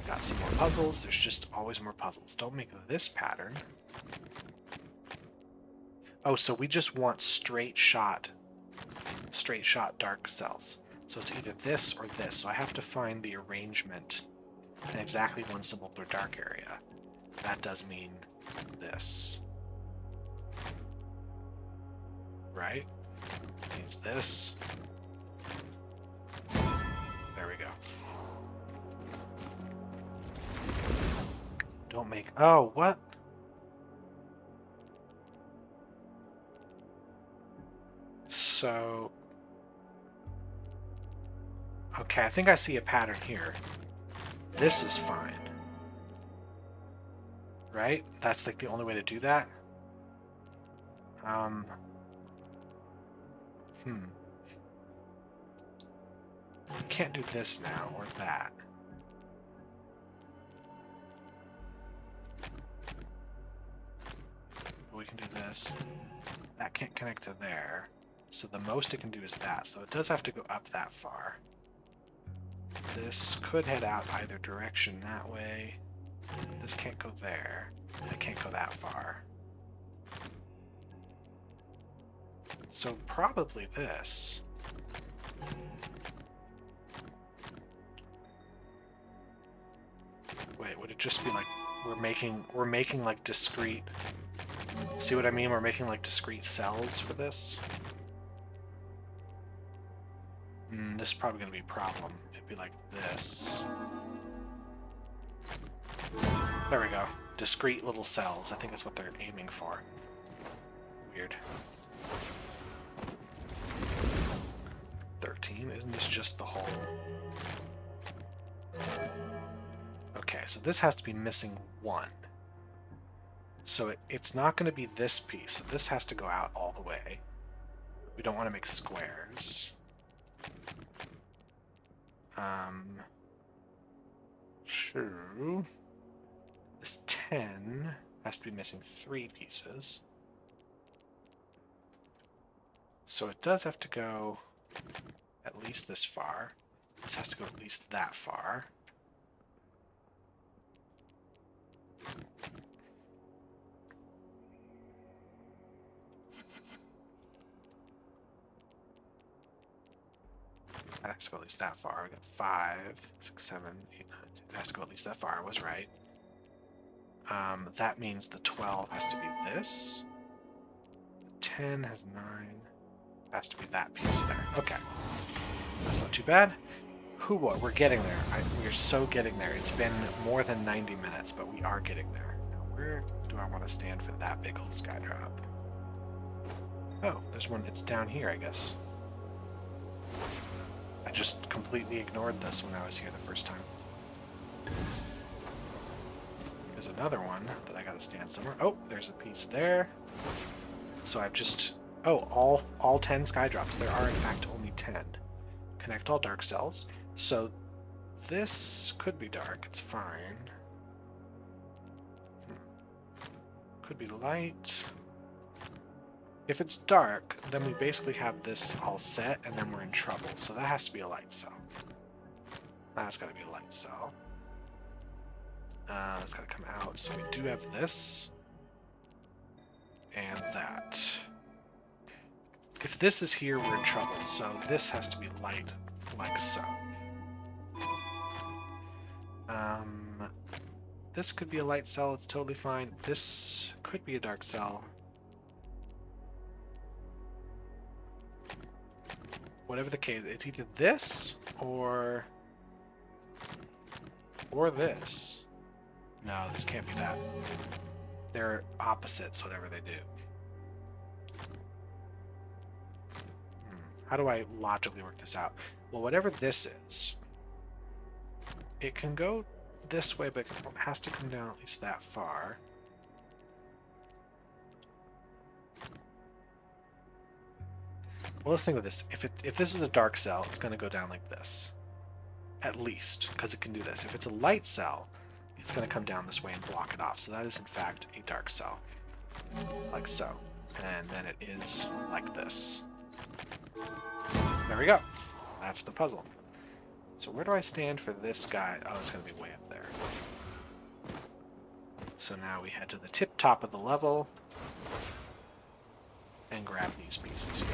Got some more puzzles. There's just always more puzzles. Don't make this pattern. Oh, so we just want straight shot dark cells. So it's either this or this. So I have to find the arrangement and exactly one symbol per dark area. That does mean this. Right? Means this. There we go. Don't make... Oh, what? So... Okay, I think I see a pattern here. This is fine. Right? That's like the only way to do that? Can't do this now, or that. We can do this. That can't connect to there. So the most it can do is that. So it does have to go up that far. This could head out either direction that way. This can't go there. It can't go that far. So probably this. Wait, would it just be like we're making like discrete... See what I mean? We're making like discrete cells for this. This is probably going to be a problem. It'd be like this. There we go. Discrete little cells. I think that's what they're aiming for. Weird. 13. Isn't this just the whole... Okay, so this has to be missing 1. So it's not going to be this piece. So this has to go out all the way. We don't want to make squares. Sure. This 10 has to be missing 3 pieces. So it does have to go at least this far. This has to go at least that far. That has to go at least that far. We got 5, 6, 7, 8, 9, 10. It has to go at least that far. I was right. That means the 12 has to be this. The 10 has 9. Has to be that piece there. Okay. That's not too bad. Whew, we're getting there. We're so getting there. It's been more than 90 minutes, but we are getting there. Now, where do I want to stand for that big old sky drop? Oh, there's one. It's down here, I guess. I just completely ignored this when I was here the first time. There's another one that I gotta stand somewhere. Oh, there's a piece there. So I've just... Oh, all 10 sky drops. There are, in fact, only 10. Connect all dark cells. So this could be dark. It's fine. Could be light. If it's dark, then we basically have this all set, and then we're in trouble. So that has to be a light cell. That's got to be a light cell. That's got to come out. So we do have this. And that. If this is here, we're in trouble. So this has to be light, like so. This could be a light cell. It's totally fine. This could be a dark cell. Whatever the case, it's either this or this. No, this can't be that. They're opposites, whatever they do. How do I logically work this out? Well, whatever this is, it can go this way, but it has to come down at least that far. Well, let's think of this. If this is a dark cell, it's going to go down like this. At least, because it can do this. If it's a light cell, it's going to come down this way and block it off. So that is, in fact, a dark cell. Like so. And then it is like this. There we go. That's the puzzle. So where do I stand for this guy? Oh, it's going to be way up there. So now we head to the tip top of the level and grab these pieces here.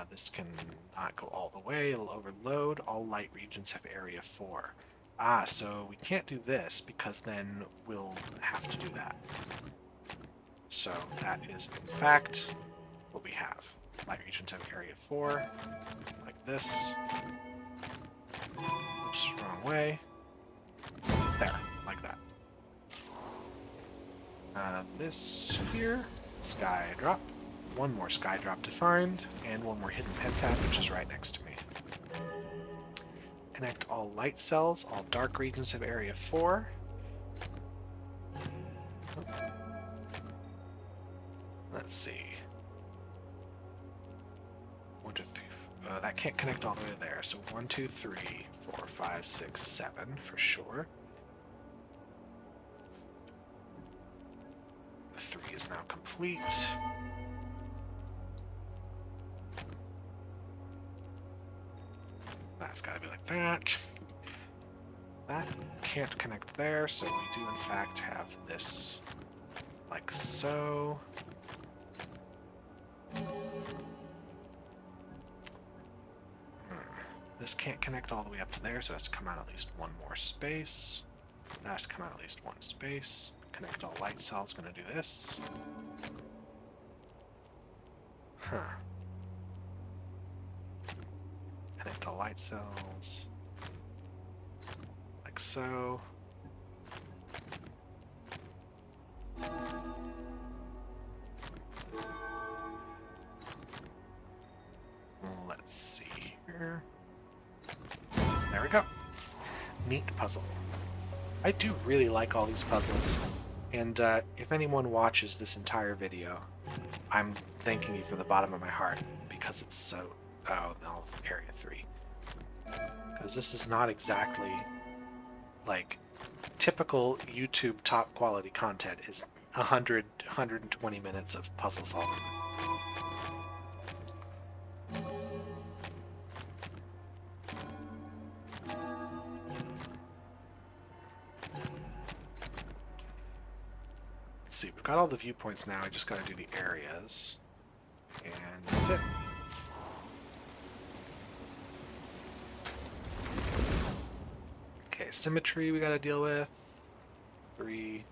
This can not go all the way. It'll overload. All light regions have area 4. So we can't do this because then we'll have to do that. So that is, in fact, what we have. Light regions have area 4, like this. Oops, wrong way. There, like that. This here, sky drop. One more sky drop to find, and one more hidden pentab, which is right next to me. Connect all light cells. All dark regions have area 4. Let's see. 1, 2, 3. That can't connect all the way there. So 1, 2, 3, 4, 5, 6, 7 for sure. The 3 is now complete. That's got to be like that. That can't connect there, so we do in fact have this like so. This can't connect all the way up to there, so it has to come out at least one more space. That has to come out at least one space. Connect all light cells, gonna do this. Huh. Connect all light cells. Like so. Let's see here. There we go. Neat puzzle. I do really like all these puzzles, and if anyone watches this entire video, I'm thanking you from the bottom of my heart, because it's so... Oh, no, area 3. Because this is not exactly, like, typical YouTube top quality content is 120 minutes of puzzle solving. Let's see, we've got all the viewpoints now, I just gotta do the areas. And that's it. Okay, symmetry we gotta deal with. 3,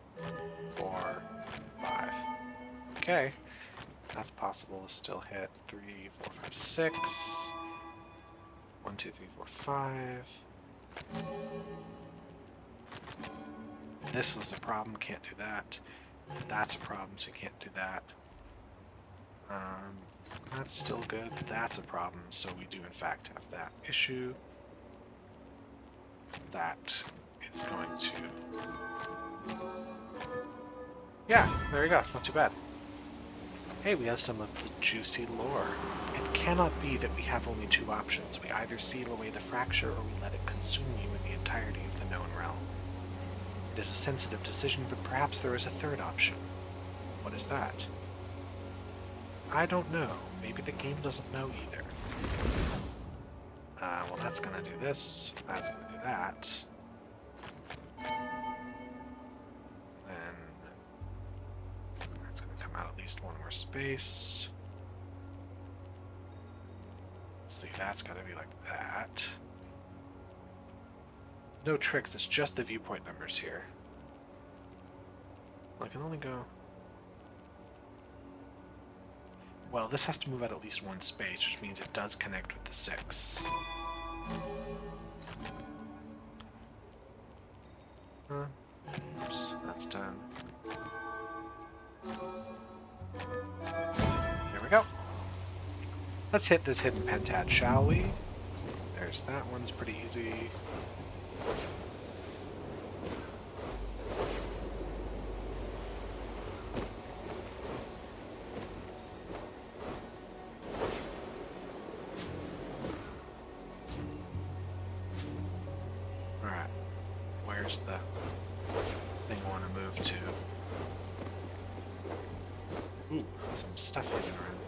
4, 5. Okay. That's possible to still hit 3, 4, 5, 6. 1, 2, 3, 4, 5. This is a problem, can't do that. That's a problem, so you can't do that. That's still good. That's a problem, so we do in fact have that issue. That is going to... Yeah, there we go. Not too bad. Hey, we have some of the juicy lore. It cannot be that we have only two options. We either seal away the fracture or we let it consume you in the entirety of the known realm. It is a sensitive decision, but perhaps there is a third option. What is that? I don't know. Maybe the game doesn't know either. Well, that's gonna do this. That's gonna do that. Then that's gonna come out at least one more space. Let's see, that's gotta be like that. No tricks, it's just the viewpoint numbers here. I can only go... Well, this has to move out at least one space, which means it does connect with the 6. Oops, that's done. There we go. Let's hit this hidden pentad, shall we? There's that one's pretty easy. Alright. Where's the thing I want to move to? Ooh, some stuff hidden around.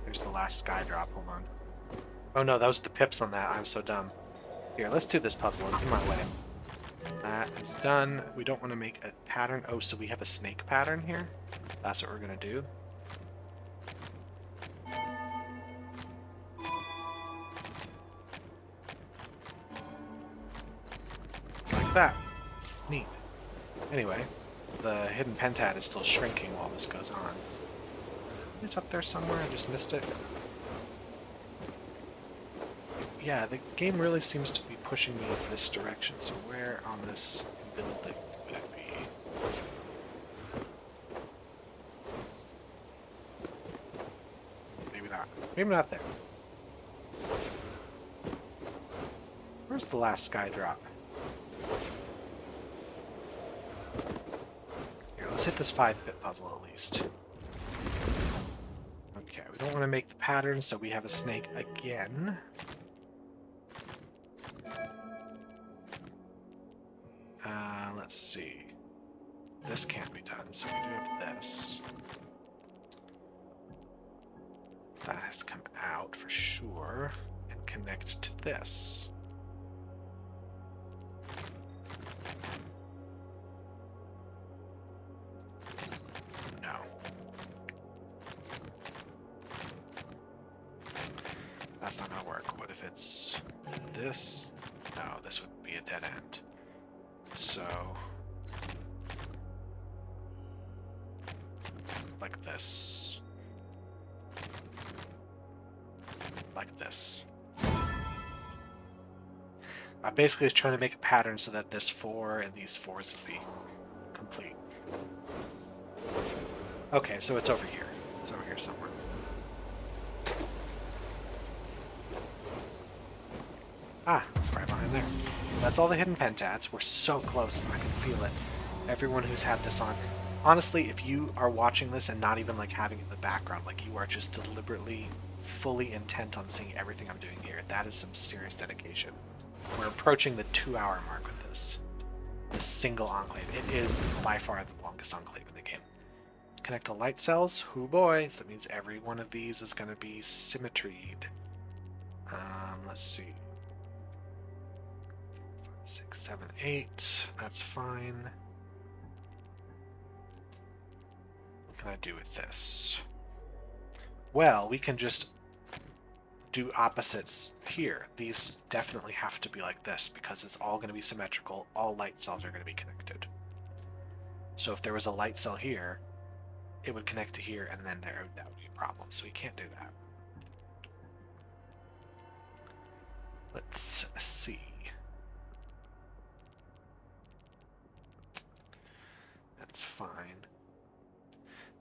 There's the last sky drop, hold on. Oh no, that was the pips on that, I'm so dumb. Here, let's do this puzzle, come on, way. That is done. We don't want to make a pattern. Oh, so we have a snake pattern here? That's what we're going to do. Like that. Neat. Anyway, the hidden pentad is still shrinking while this goes on. It's up there somewhere, I just missed it. Yeah, the game really seems to be pushing me in this direction, so where on this building would it be? Maybe not. Maybe not there. Where's the last sky drop? Here, let's hit this 5-bit puzzle at least. Okay, we don't want to make the pattern, so we have a snake again. Let's see. This can't be done, so we do have this. That has to come out for sure and connect to this. No. That's not gonna work. What if it's this? No, this would be a dead end. So, like this. Like this. I basically was trying to make a pattern so that this 4 and these 4s would be complete. Okay, so it's over here. It's over here somewhere. Ah, right behind there. That's all the hidden pentads. We're so close, I can feel it. Everyone who's had this on. Honestly, if you are watching this and not even like having it in the background, like you are just deliberately, fully intent on seeing everything I'm doing here, that is some serious dedication. We're approaching the 2-hour mark with this. This single enclave. It is by far the longest enclave in the game. Connect to light cells. Hoo boy. So that means every one of these is going to be symmetried. Let's see. 6, 7, 8. That's fine. What can I do with this? Well, we can just do opposites here. These definitely have to be like this because it's all going to be symmetrical. All light cells are going to be connected. So if there was a light cell here, it would connect to here, and then that would be a problem. So we can't do that. Let's see. That's fine.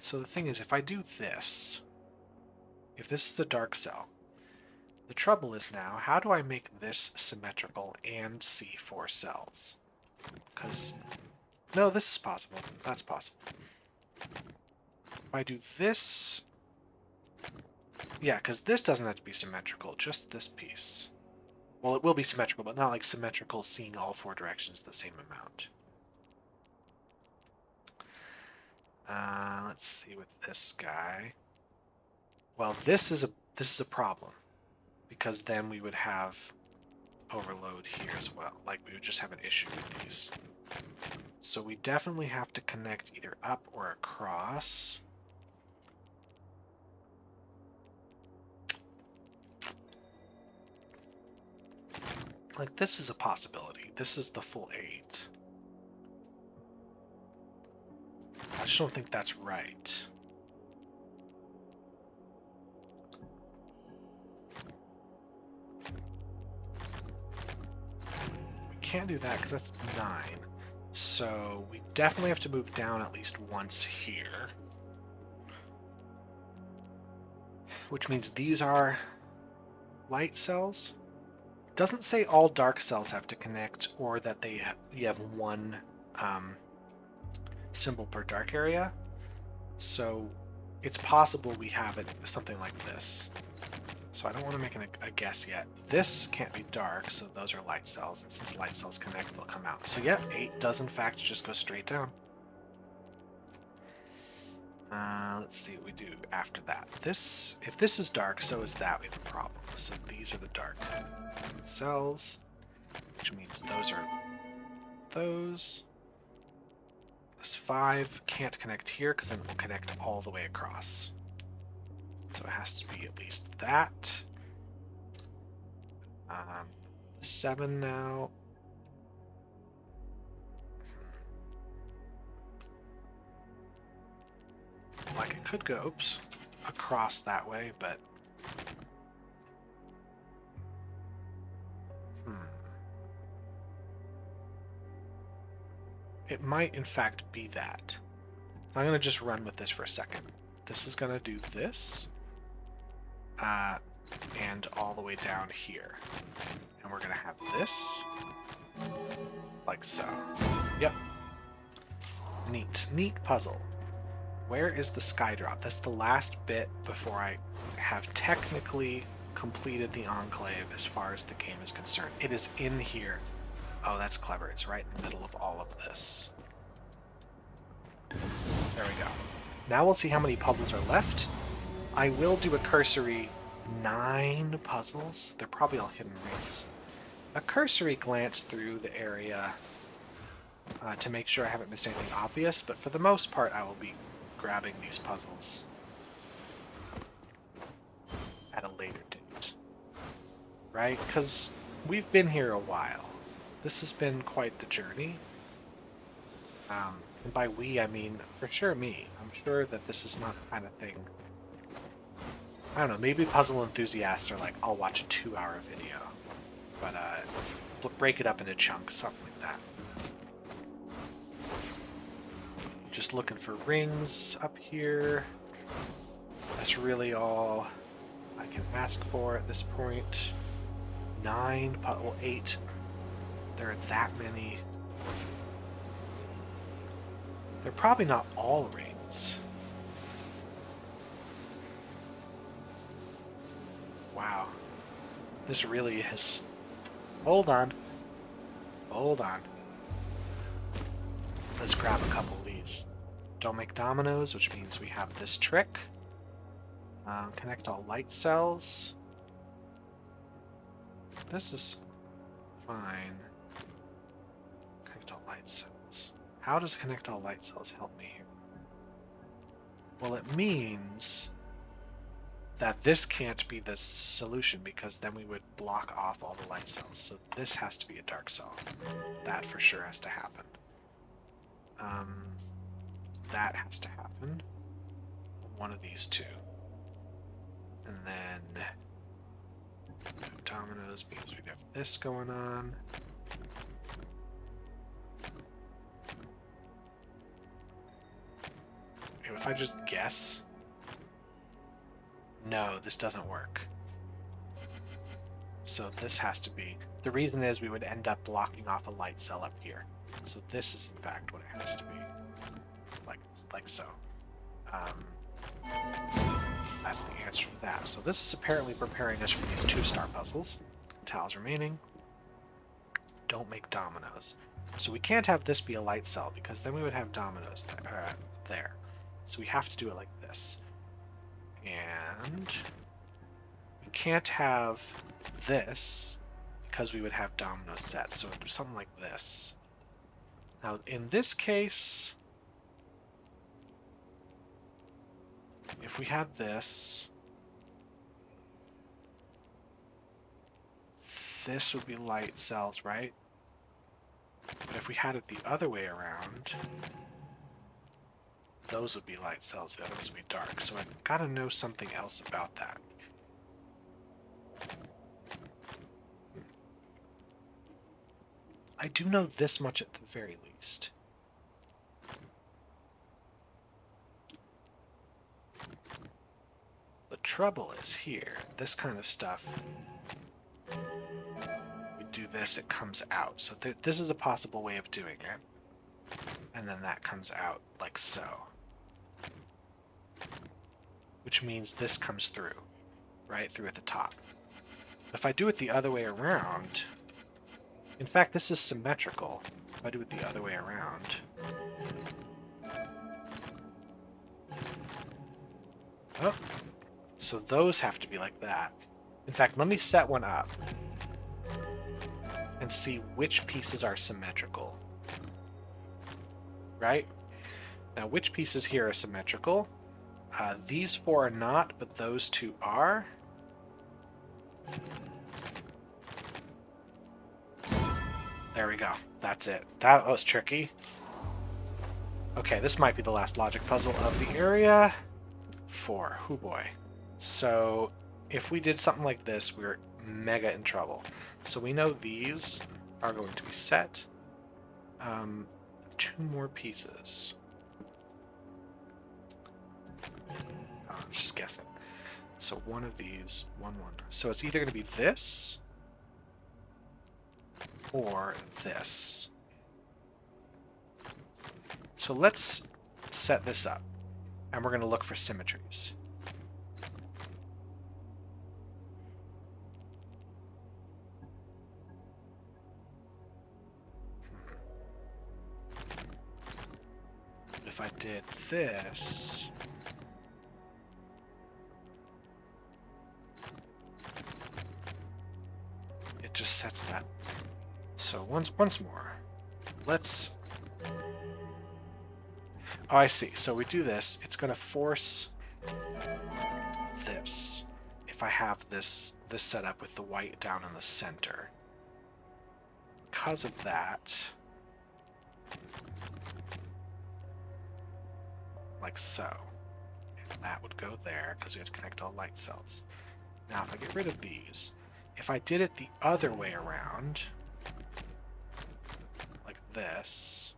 So the thing is, if I do this, if this is a dark cell, the trouble is now, how do I make this symmetrical and see 4 cells? Because, no, this is possible. That's possible. If I do this, yeah, because this doesn't have to be symmetrical, just this piece. Well, it will be symmetrical, but not like symmetrical seeing all 4 directions the same amount. Let's see with this guy. Well, this is a problem, because then we would have overload here as well. Like, we would just have an issue with these. So we definitely have to connect either up or across. Like, this is a possibility. This is the full 8. I just don't think that's right. We can't do that because that's 9. So we definitely have to move down at least once here. Which means these are light cells. It doesn't say all dark cells have to connect or that you have one symbol per dark area. So it's possible we have it something like this. So I don't want to make a guess yet. This can't be dark, so those are light cells, and since light cells connect, they'll come out. So yeah, 8 does in fact just go straight down. Let's see what we do after that. If this is dark, so is that. We have a problem. So these are the dark cells, which means those are those. This 5 can't connect here because then it will connect all the way across. So it has to be at least that. 7 now. Like it could go, oops, across that way, but it might in fact be that. I'm going to just run with this for a second. This is going to do this, and all the way down here. And we're going to have this, like so. Yep. Neat puzzle. Where is the sky drop? That's the last bit before I have technically completed the enclave as far as the game is concerned. It is in here. Oh, that's clever. It's right in the middle of all of this. There we go. Now we'll see how many puzzles are left. I will do a cursory 9 puzzles. They're probably all hidden rings. A cursory glance through the area to make sure I haven't missed anything obvious, but for the most part I will be grabbing these puzzles at a later date. Right? Because we've been here a while. This has been quite the journey. And by we, I mean for sure me. I'm sure that this is not the kind of thing. I don't know, maybe puzzle enthusiasts are like, I'll watch a 2-hour video. But break it up into chunks, something like that. Just looking for rings up here. That's really all I can ask for at this point. 9, well 8. There are that many. They're probably not all rings. Wow. This really is... Hold on. Hold on. Let's grab a couple of these. Don't make dominoes, which means we have this trick. Connect all light cells. This is fine. Connect all light cells. How does connect all light cells help me here? Well, it means that this can't be the solution because then we would block off all the light cells. So this has to be a dark cell. That for sure has to happen. That has to happen. one of these two. And then dominoes means we'd have this going on. Okay, if I just guess... No, this doesn't work. So this has to be... The reason is we would end up blocking off a light cell up here. So this is in fact what it has to be. Like so. That's the answer to that. So this is apparently preparing us for these 2-star puzzles. Tiles remaining. Don't make dominoes. So we can't have this be a light cell because then we would have dominoes there. So we have to do it like this. And we can't have this because we would have domino sets. So we'd do something like this. Now in this case, if we had this, this would be light cells, right? But if we had it the other way around, those would be light cells, the other ones would be dark. So I've got to know something else about that. I do know this much at the very least. The trouble is here, this kind of stuff, we do this, it comes out. So this is a possible way of doing it. And then that comes out like so. Which means this comes through, right through at the top. If I do it the other way around, in fact, this is symmetrical. If I do it the other way around, oh, so those have to be like that. In fact, let me set one up and see which pieces are symmetrical. Right? Now, which pieces here are symmetrical? These 4 are not, but those 2 are. There we go. That's it. That was tricky. Okay, this might be the last logic puzzle of the area. 4. Hoo boy. So, if we did something like this, we're mega in trouble. So we know these are going to be set. 2 more pieces. I'm just guessing. So one of these, 1, 1. So it's either going to be this or this. So let's set this up, and we're going to look for symmetries. If I did this, it just sets that. So once more, let's. Oh, I see. So we do this. It's going to force this. If I have this set up with the white down in the center, because of that. Like so. And that would go there because we have to connect all light cells. Now if I get rid of these, if I did it the other way around, like this,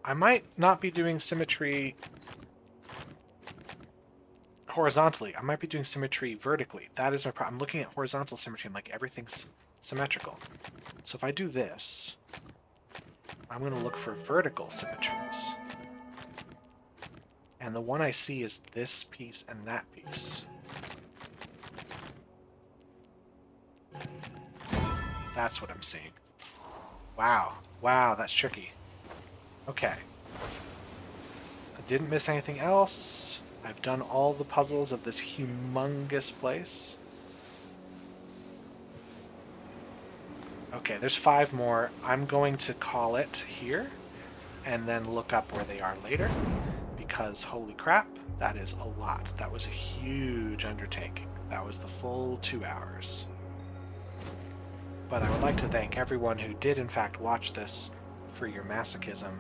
I might not be doing symmetry horizontally. I might be doing symmetry vertically. That is my problem. I'm looking at horizontal symmetry and like everything's symmetrical. So if I do this, I'm going to look for vertical symmetries. And the one I see is this piece and that piece. That's what I'm seeing. Wow. Wow, that's tricky. Okay. I didn't miss anything else. I've done all the puzzles of this humongous place. Okay, there's 5 more. I'm going to call it here and then look up where they are later because holy crap, that is a lot. That was a huge undertaking. That was the full 2 hours. But I would like to thank everyone who did in fact watch this for your masochism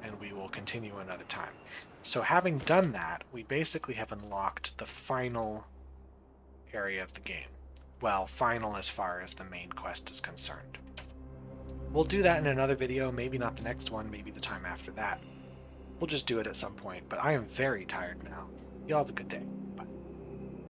and we will continue another time. So having done that, we basically have unlocked the final area of the game. Well, final as far as the main quest is concerned. We'll do that in another video, maybe not the next one, maybe the time after that. We'll just do it at some point, but I am very tired now. Y'all have a good day.